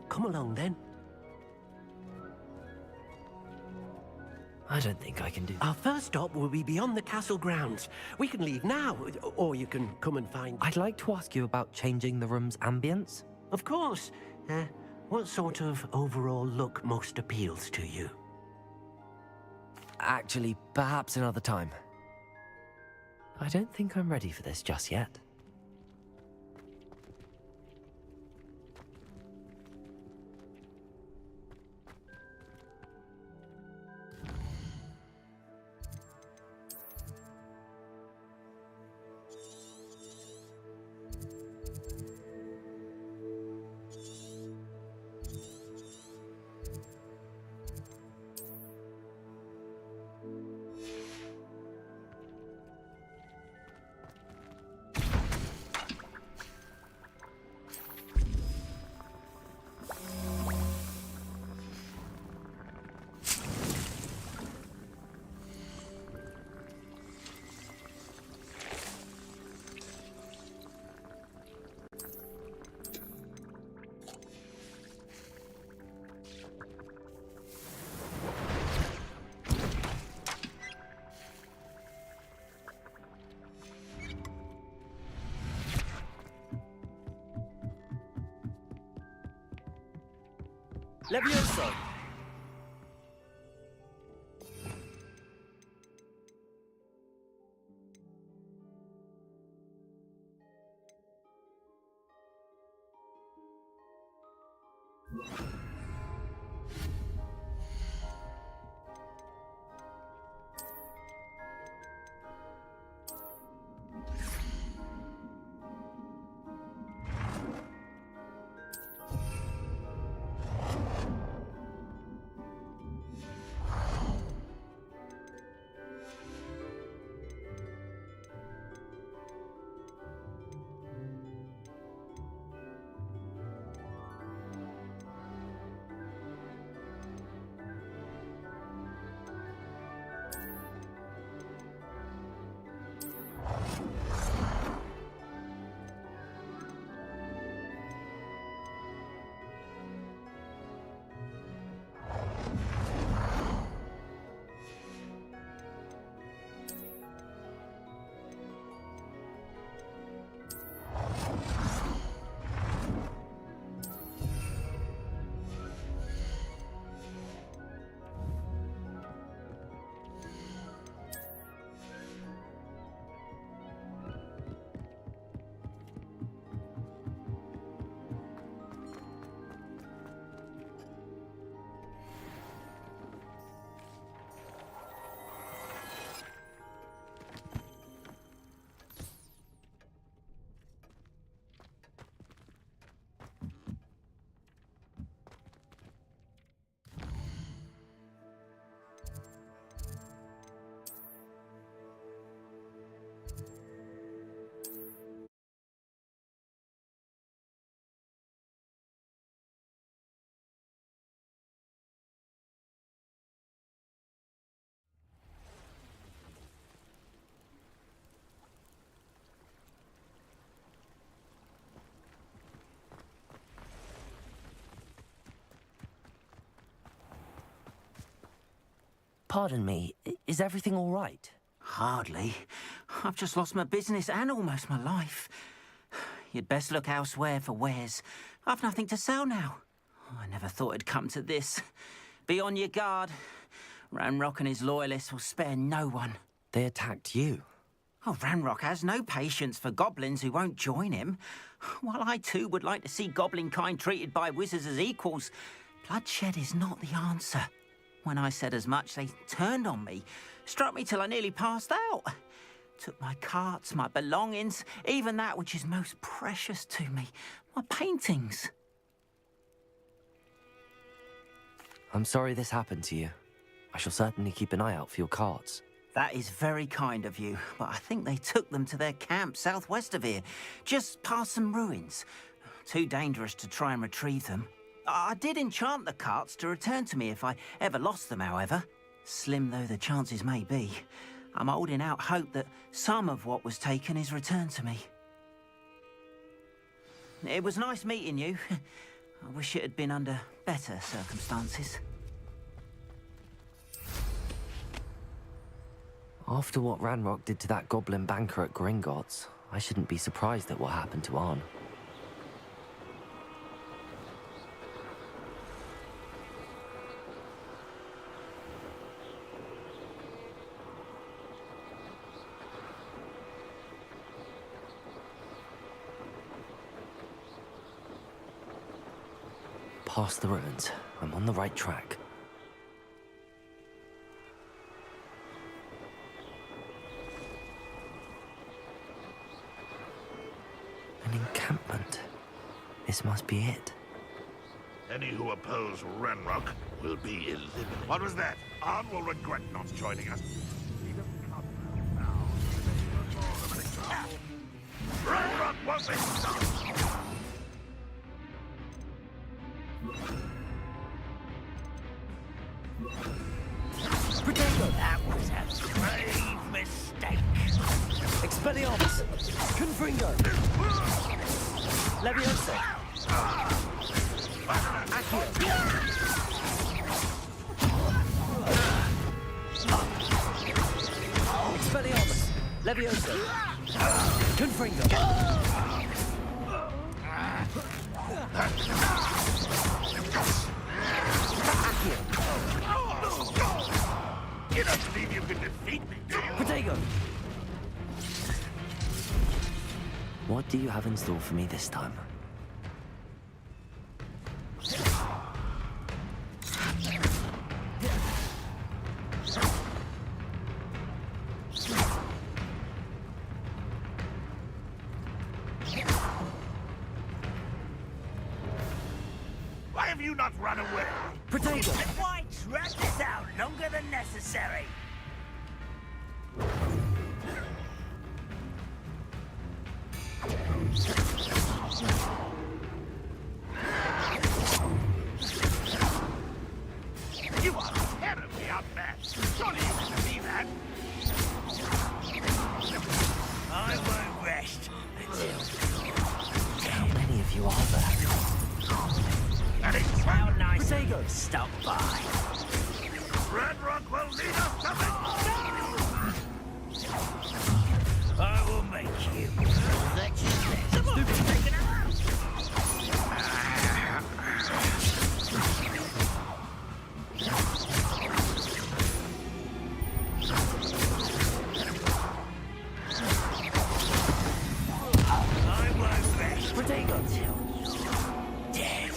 Come along, then. I don't think I can do that. Our first stop will be beyond the castle grounds. We can leave now, or you can come and find... I'd like to ask you about changing the room's ambience. Of course. What sort of overall look most appeals to you? Actually, perhaps another time. I don't think I'm ready for this just yet. Levioso! Pardon me, is everything all right? Hardly. I've just lost my business and almost my life. You'd best look elsewhere for wares. I've nothing to sell now. I never thought it'd come to this. Be on your guard. Ranrock and his loyalists will spare no one. They attacked you? Oh, Ranrock has no patience for goblins who won't join him. While I too would like to see goblin kind treated by wizards as equals, bloodshed is not the answer. When I said as much, they turned on me, struck me till I nearly passed out. Took my carts, my belongings, even that which is most precious to me, my paintings. I'm sorry this happened to you. I shall certainly keep an eye out for your carts. That is very kind of you, but I think they took them to their camp southwest of here, just past some ruins. Too dangerous to try and retrieve them. I did enchant the carts to return to me if I ever lost them, however. Slim though the chances may be, I'm holding out hope that some of what was taken is returned to me. It was nice meeting you. I wish it had been under better circumstances. After what Ranrock did to that goblin banker at Gringotts, I shouldn't be surprised at what happened to Arn. Past the ruins. I'm on the right track. An encampment. This must be it. Any who oppose Ranrock will be eliminated. What was that? Arn will regret not joining us. Ranrock won't be stopped! That was a grave mistake. Expelliarmus! Confringo! Leviosa! Accio! Expelliarmus! Leviosa! Confringo! Accio! You don't believe you can defeat me, do you? Protego! What do you have in store for me this time? Why have you not run away? Protego! Why drag this out longer than necessary? You are terribly outmatched. Surely you can see that. I won't rest until... How many of you are there? How nice of you to stop by. Ranrock will lead us to victory! I will make you lecture this. I won't rest until you're dead.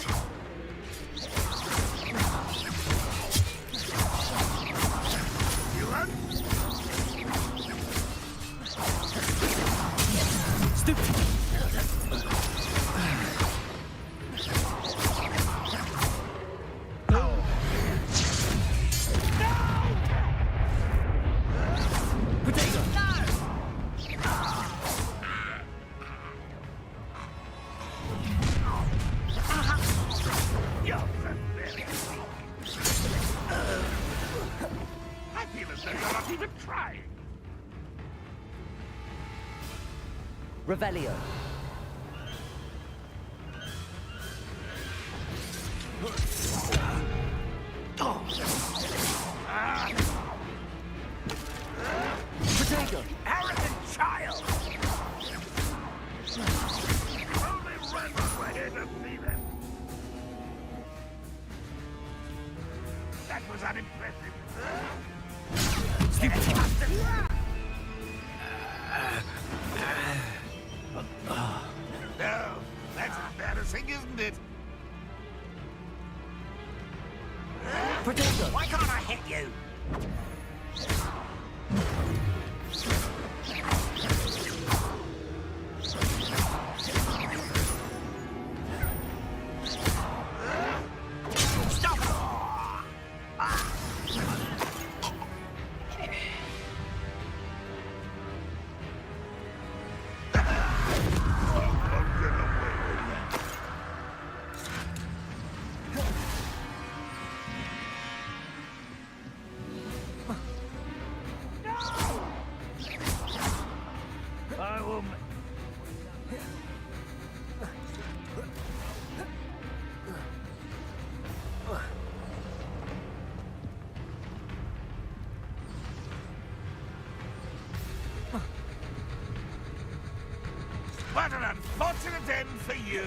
I feel as though you're not even trying. Revelio. That was unimpressive. Stupid bastard! No, that's embarrassing, isn't it? Pretender! Why can't I hit you? Stop! I will. What an unfortunate end for you!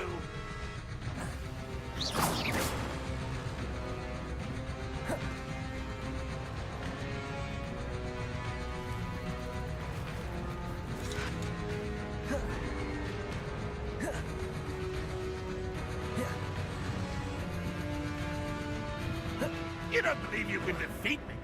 You don't believe you can defeat me?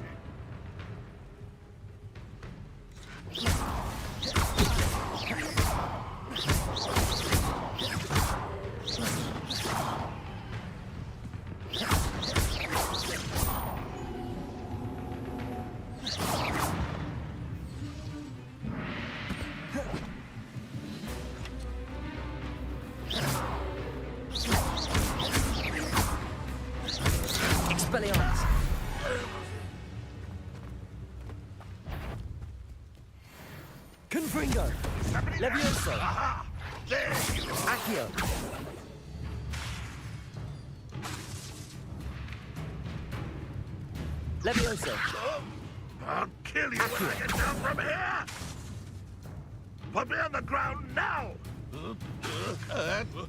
Expelliarmus! Confringo! Levioso! There you are! Accio! Levioso! I'll kill you when I get down from here! Put me on the ground now!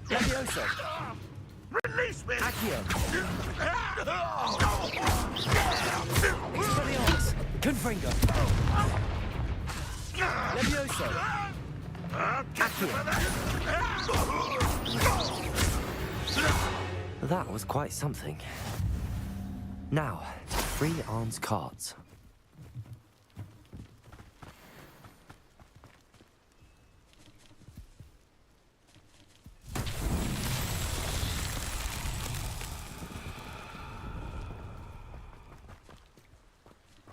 Levioso! Release me! Accio! Expelliarmus! Confringo! Levioso! Accio! That was quite something. Now, free arms cards.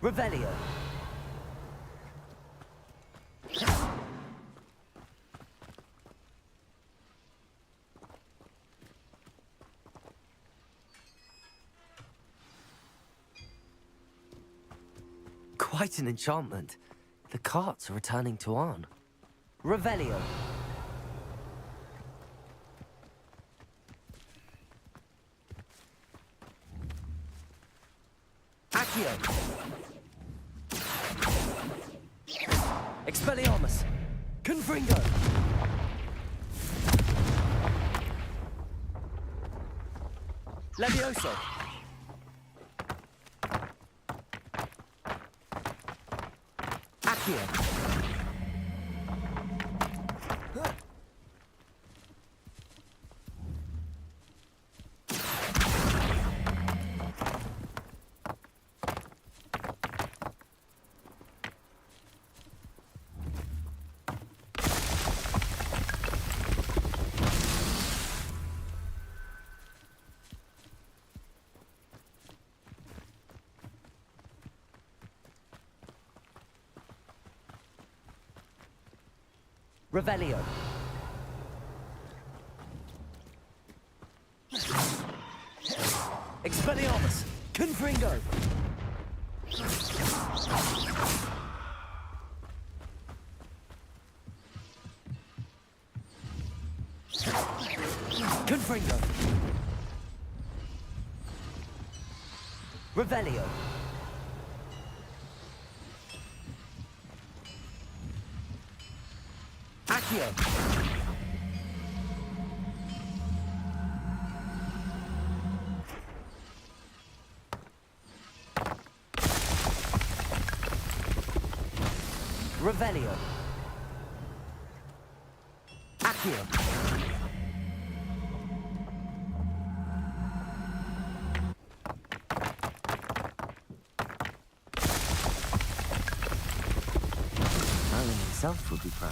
Revelio. Quite an enchantment. The carts are returning to Arn. Revelio. Accio. Expelliarmus. Confringo. Levioso. Accio. Revelio. Expelliarmus. Confringo. Confringo. Revelio. Accio. Revelio. Accio. Alan himself would be proud.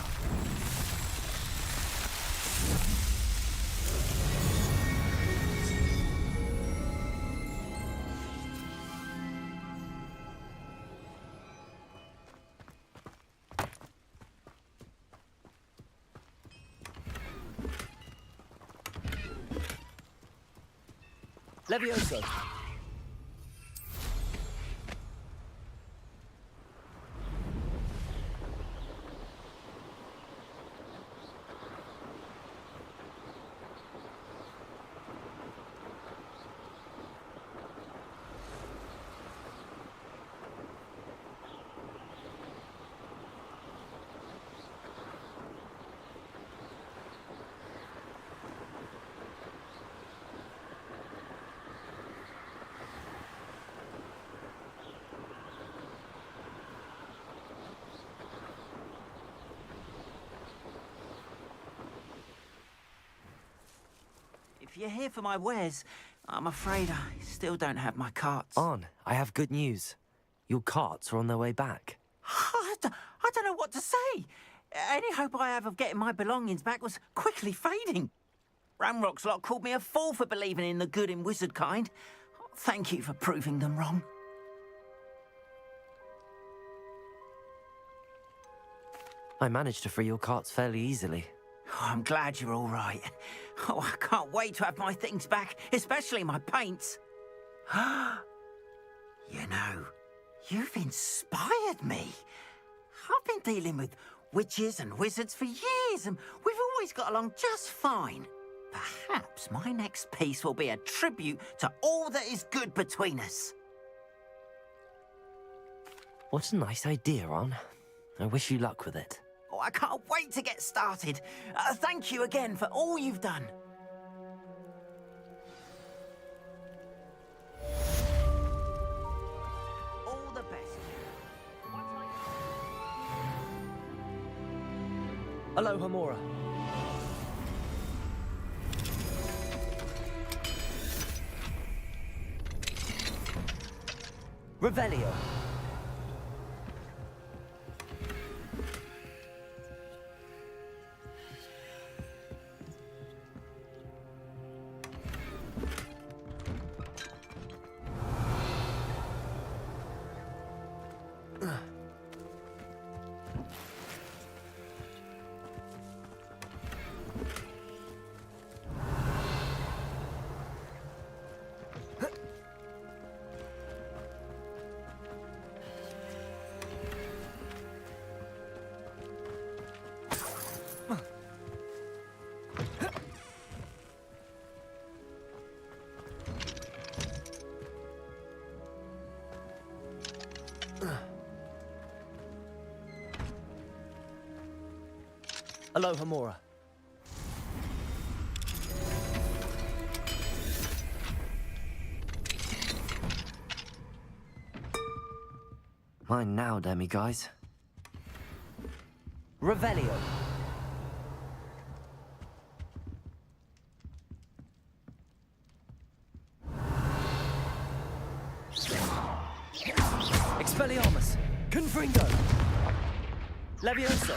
Levioso. If you're here for my wares, I'm afraid I still don't have my carts. On, I have good news. Your carts are on their way back. I don't know what to say. Any hope I have of getting my belongings back was quickly fading. Ramrock's lot called me a fool for believing in the good in wizard kind. Thank you for proving them wrong. I managed to free your carts fairly easily. Oh, I'm glad you're all right. Oh, I can't wait to have my things back, especially my paints. You know, you've inspired me. I've been dealing with witches and wizards for years, and we've always got along just fine. Perhaps my next piece will be a tribute to all that is good between us. What a nice idea, Ron. I wish you luck with it. Oh, I can't wait to get started. Thank you again for all you've done. All the best. Aloha Mora. Revelio. Aloha Mora. Mine now, demi-guys. Revelio. Expelliarmus. Confringo. Levioso.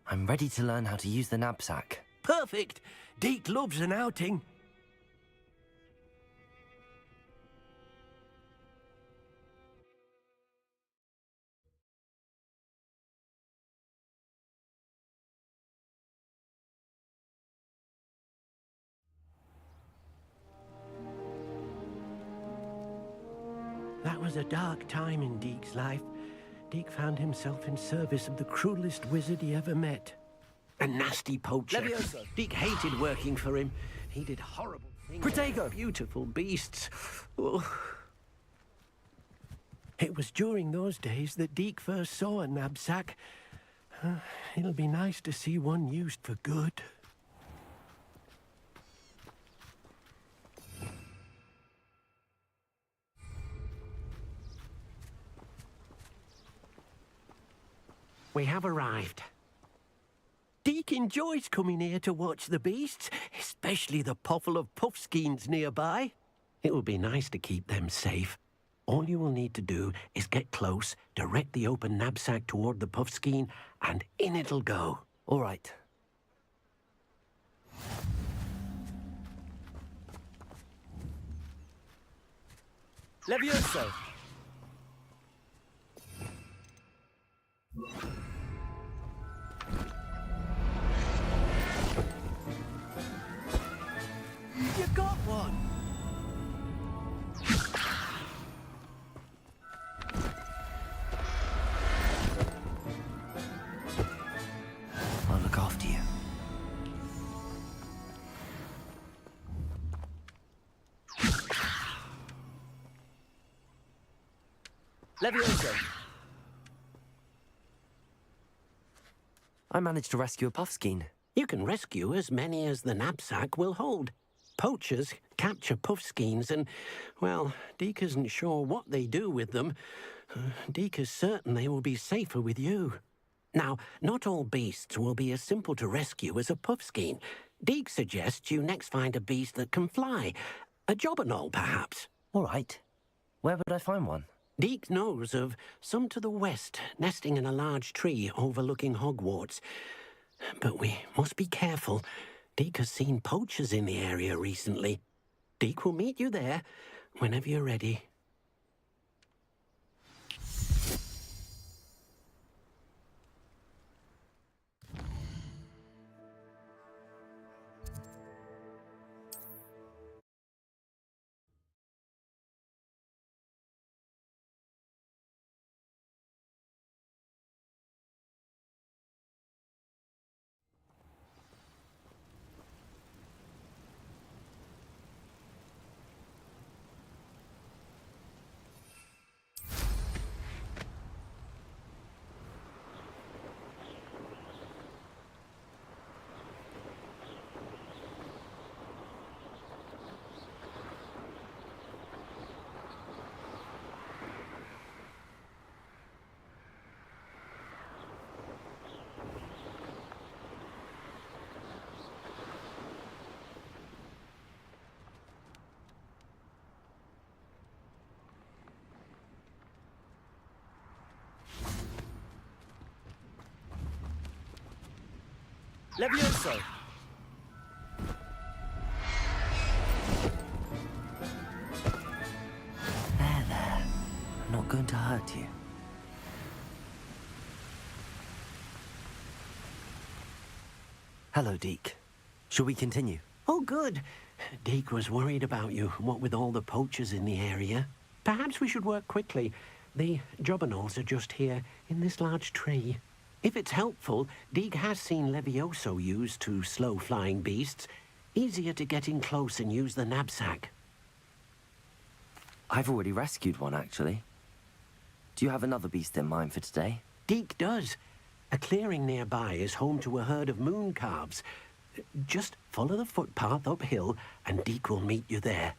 I'm ready to learn how to use the knapsack. Perfect. Deke loves an outing. That was a dark time in Deke's life. Deke found himself in service of the cruelest wizard he ever met. A nasty poacher. Levioso. Deke hated working for him. He did horrible things. Protego. Beautiful beasts. Oh. It was during those days that Deke first saw a knapsack. It'll be nice to see one used for good. We have arrived. Deke enjoys coming here to watch the beasts, especially the poffle of puffskeins nearby. It will be nice to keep them safe. All you will need to do is get close, direct the open knapsack toward the puffskein, and in it'll go. All right. Levioso. You got one! I'll look after you. Levioso. I managed to rescue a puffskein. You can rescue as many as the knapsack will hold. Poachers capture puffskeins and, well, Deke isn't sure what they do with them. Deke is certain they will be safer with you. Now, not all beasts will be as simple to rescue as a puffskein. Deke suggests you next find a beast that can fly. A jobberknoll, perhaps. All right. Where would I find one? Deke knows of some to the west, nesting in a large tree overlooking Hogwarts. But we must be careful. Deke has seen poachers in the area recently. Deke will meet you there whenever you're ready. Levioso. There. I'm not going to hurt you. Hello, Deke. Shall we continue? Oh, good. Deke was worried about you, what with all the poachers in the area. Perhaps we should work quickly. The jobberknolls are just here, in this large tree. If it's helpful, Deke has seen Levioso used to slow flying beasts. Easier to get in close and use the knapsack. I've already rescued one, actually. Do you have another beast in mind for today? Deke does. A clearing nearby is home to a herd of moon calves. Just follow the footpath uphill and Deke will meet you there.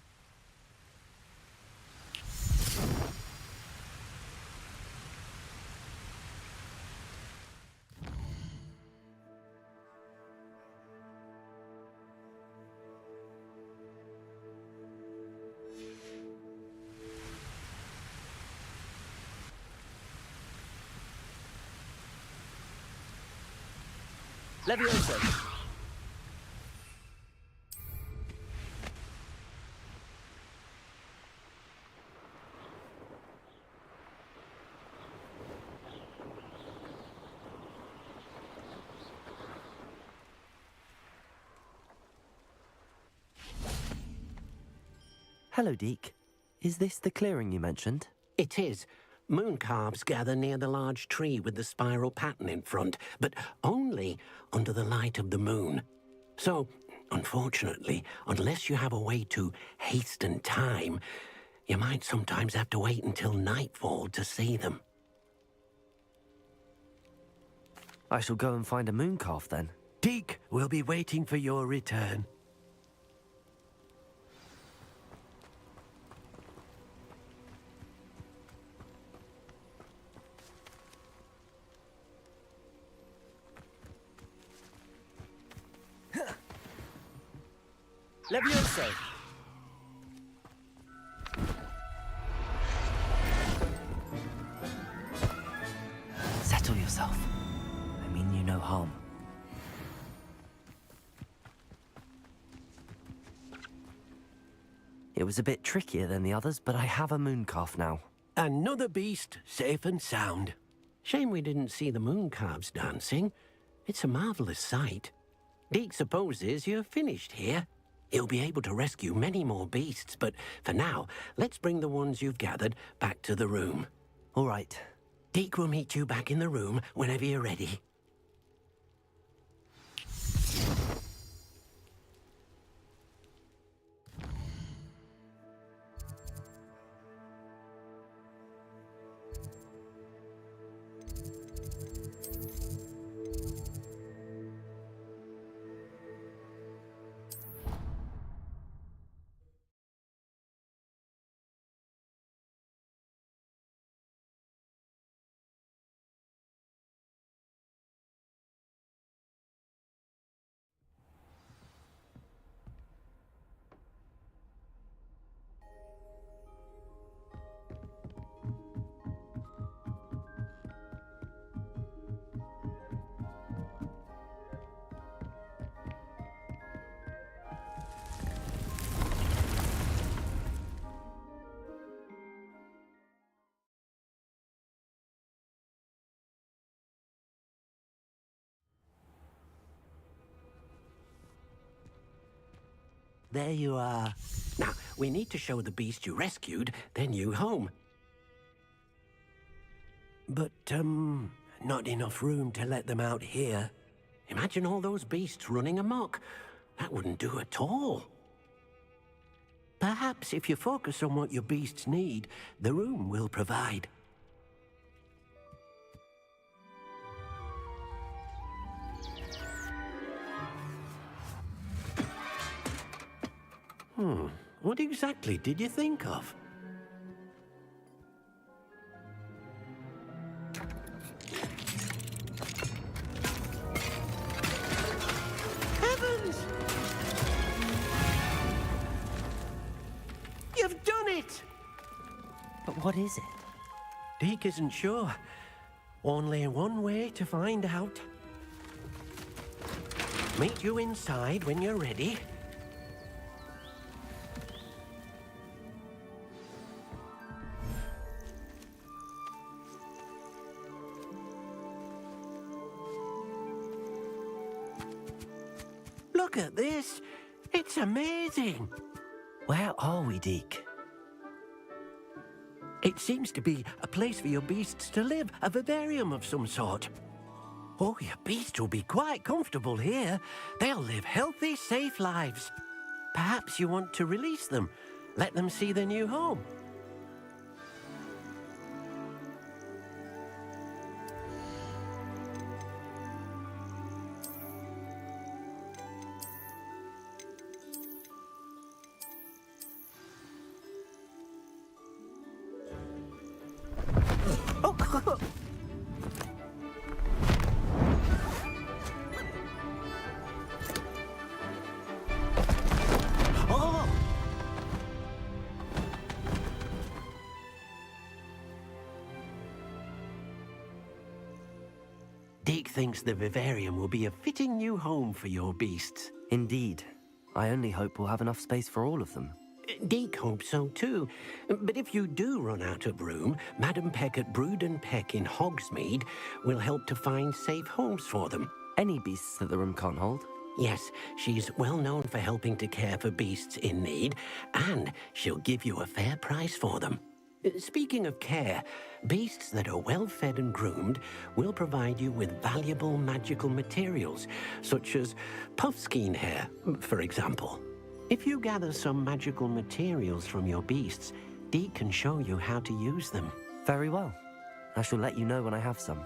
Levioso. Hello, Deke. Is this the clearing you mentioned? It is. Moon calves gather near the large tree with the spiral pattern in front, but only under the light of the moon. So, unfortunately, unless you have a way to hasten time, you might sometimes have to wait until nightfall to see them. I shall go and find a moon calf then. Deke will be waiting for your return. Levioso. Settle yourself. I mean you no harm. It was a bit trickier than the others, but I have a moon calf now. Another beast, safe and sound. Shame we didn't see the moon calves dancing. It's a marvelous sight. Deke supposes you're finished here. He'll be able to rescue many more beasts, but for now, let's bring the ones you've gathered back to the room. All right. Deke will meet you back in the room whenever you're ready. There you are. Now, we need to show the beast you rescued their new home. But, not enough room to let them out here. Imagine all those beasts running amok. That wouldn't do at all. Perhaps if you focus on what your beasts need, the room will provide. What exactly did you think of? Heavens! You've done it! But what is it? Deke isn't sure. Only one way to find out. Meet you inside when you're ready. Look at this. It's amazing. Where are we, Deke? It seems to be a place for your beasts to live, a vivarium of some sort. Oh, your beasts will be quite comfortable here. They'll live healthy, safe lives. Perhaps you want to release them, let them see their new home. Deke thinks the vivarium will be a fitting new home for your beasts. Indeed. I only hope we'll have enough space for all of them. Deke hopes so too. But if you do run out of room, Madam Peck at Brood and Peck in Hogsmeade will help to find safe homes for them. Any beasts that the room can't hold? Yes, she's well known for helping to care for beasts in need, and she'll give you a fair price for them. Speaking of care, beasts that are well fed and groomed will provide you with valuable magical materials, such as puffskein hair, for example. If you gather some magical materials from your beasts, Deke can show you how to use them. Very well. I shall let you know when I have some.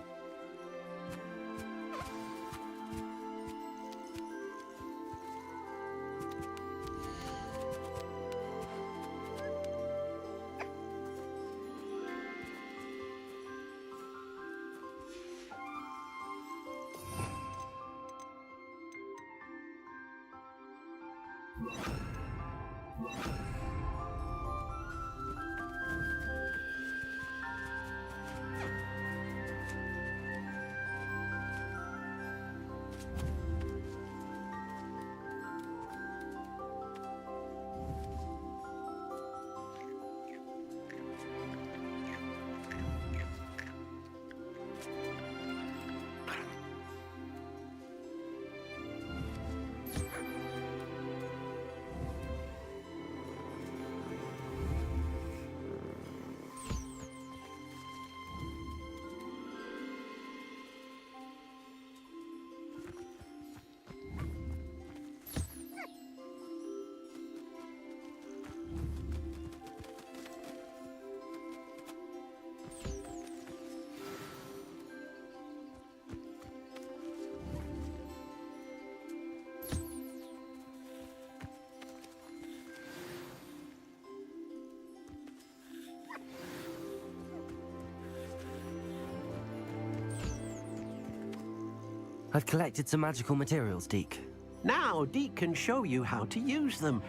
I've collected some magical materials, Deke. Now Deke can show you how to use them.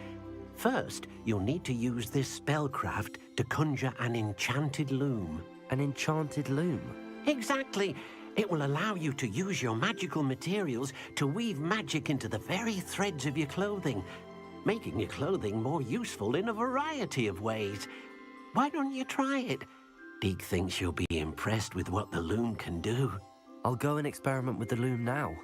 First, you'll need to use this spellcraft to conjure an enchanted loom. An enchanted loom? Exactly. It will allow you to use your magical materials to weave magic into the very threads of your clothing, making your clothing more useful in a variety of ways. Why don't you try it? Deke thinks you'll be impressed with what the loom can do. I'll go and experiment with the loom now.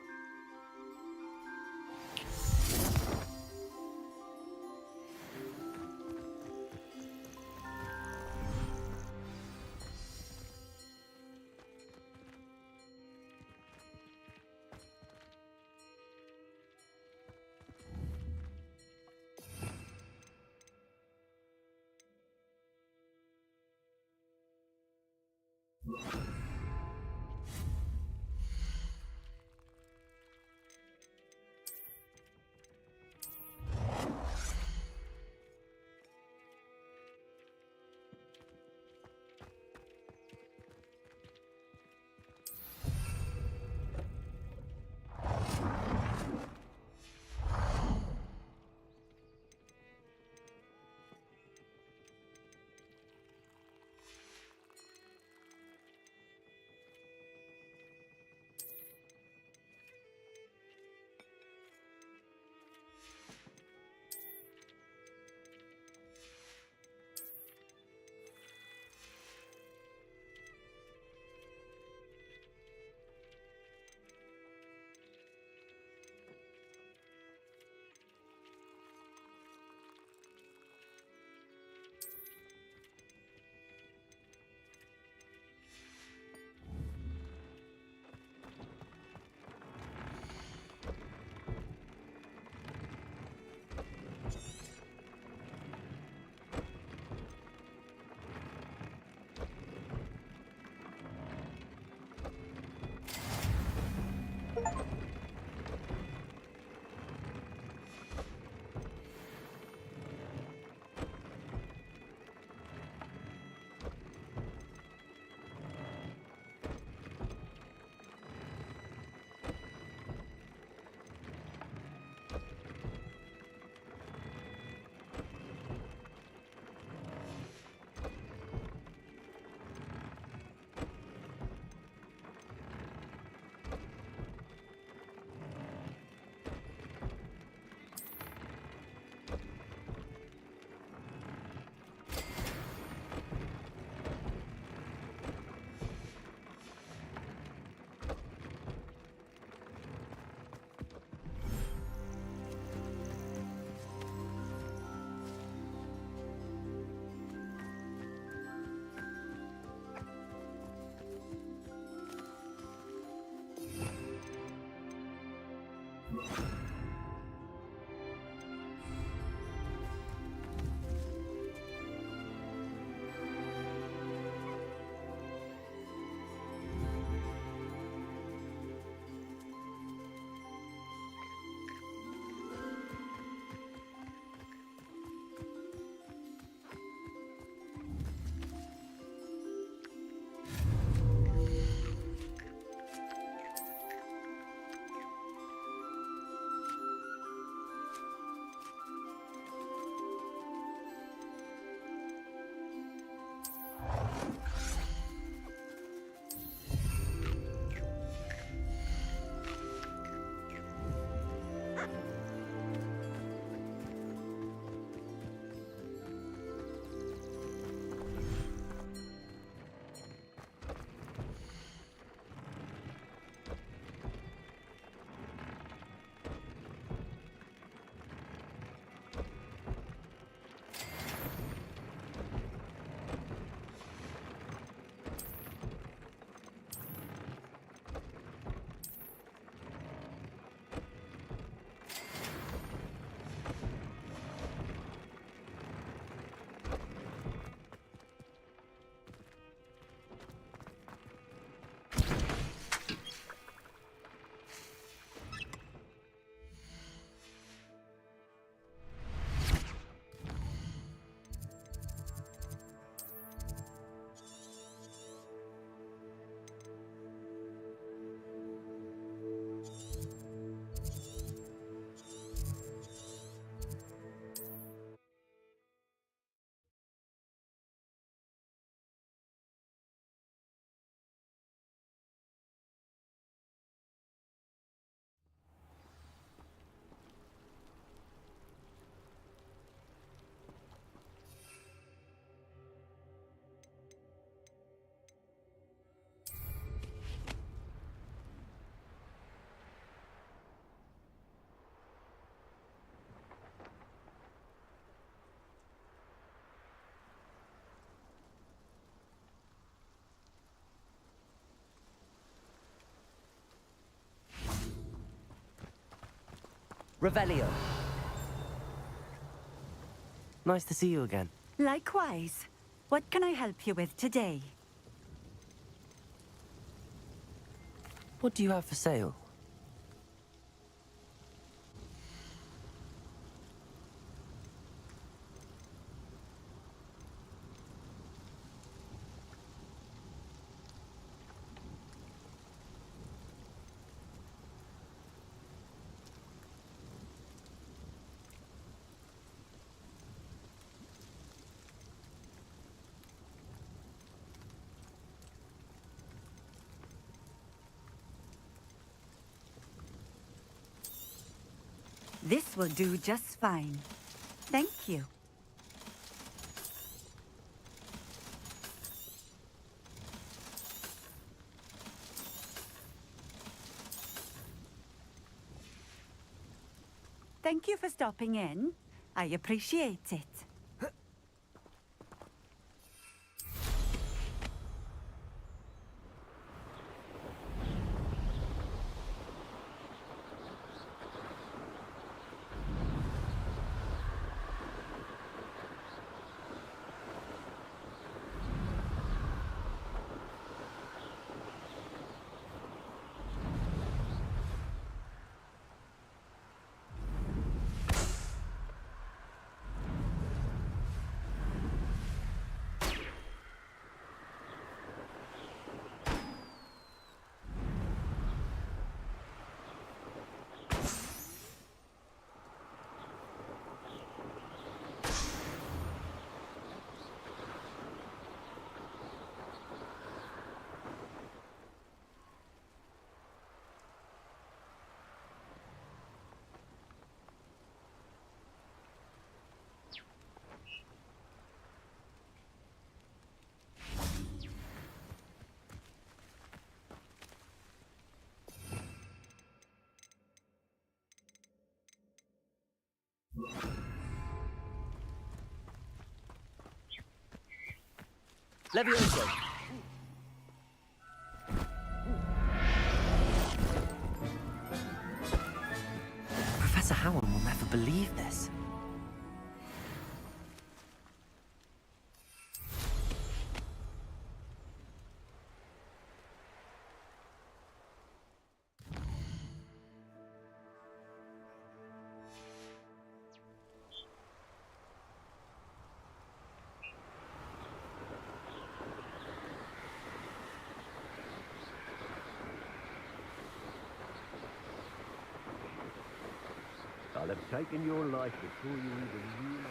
Revelio. Nice to see you again. Likewise. What can I help you with today? What do you have for sale? This will do just fine. Thank you. Thank you for stopping in. I appreciate it. Levioso. Professor Howard will never believe this. I'll have taken your life before you even knew my...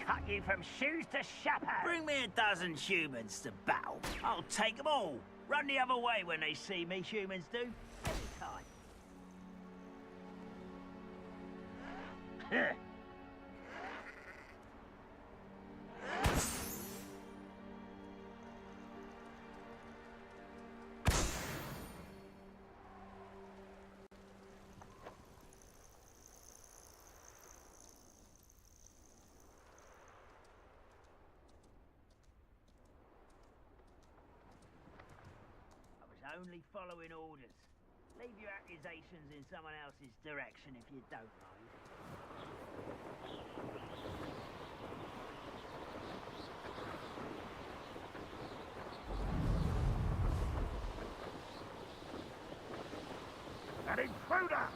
Cut you from shoes to chapeau. Bring me a dozen humans to battle. I'll take them all. Run the other way when they see me, humans do. Every time. only following orders. Leave your accusations in someone else's direction if you don't mind. An intruder!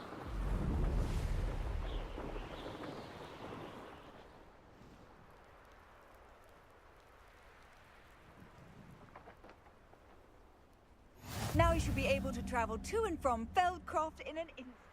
Now you should be able to travel to and from Feldcroft in an instant.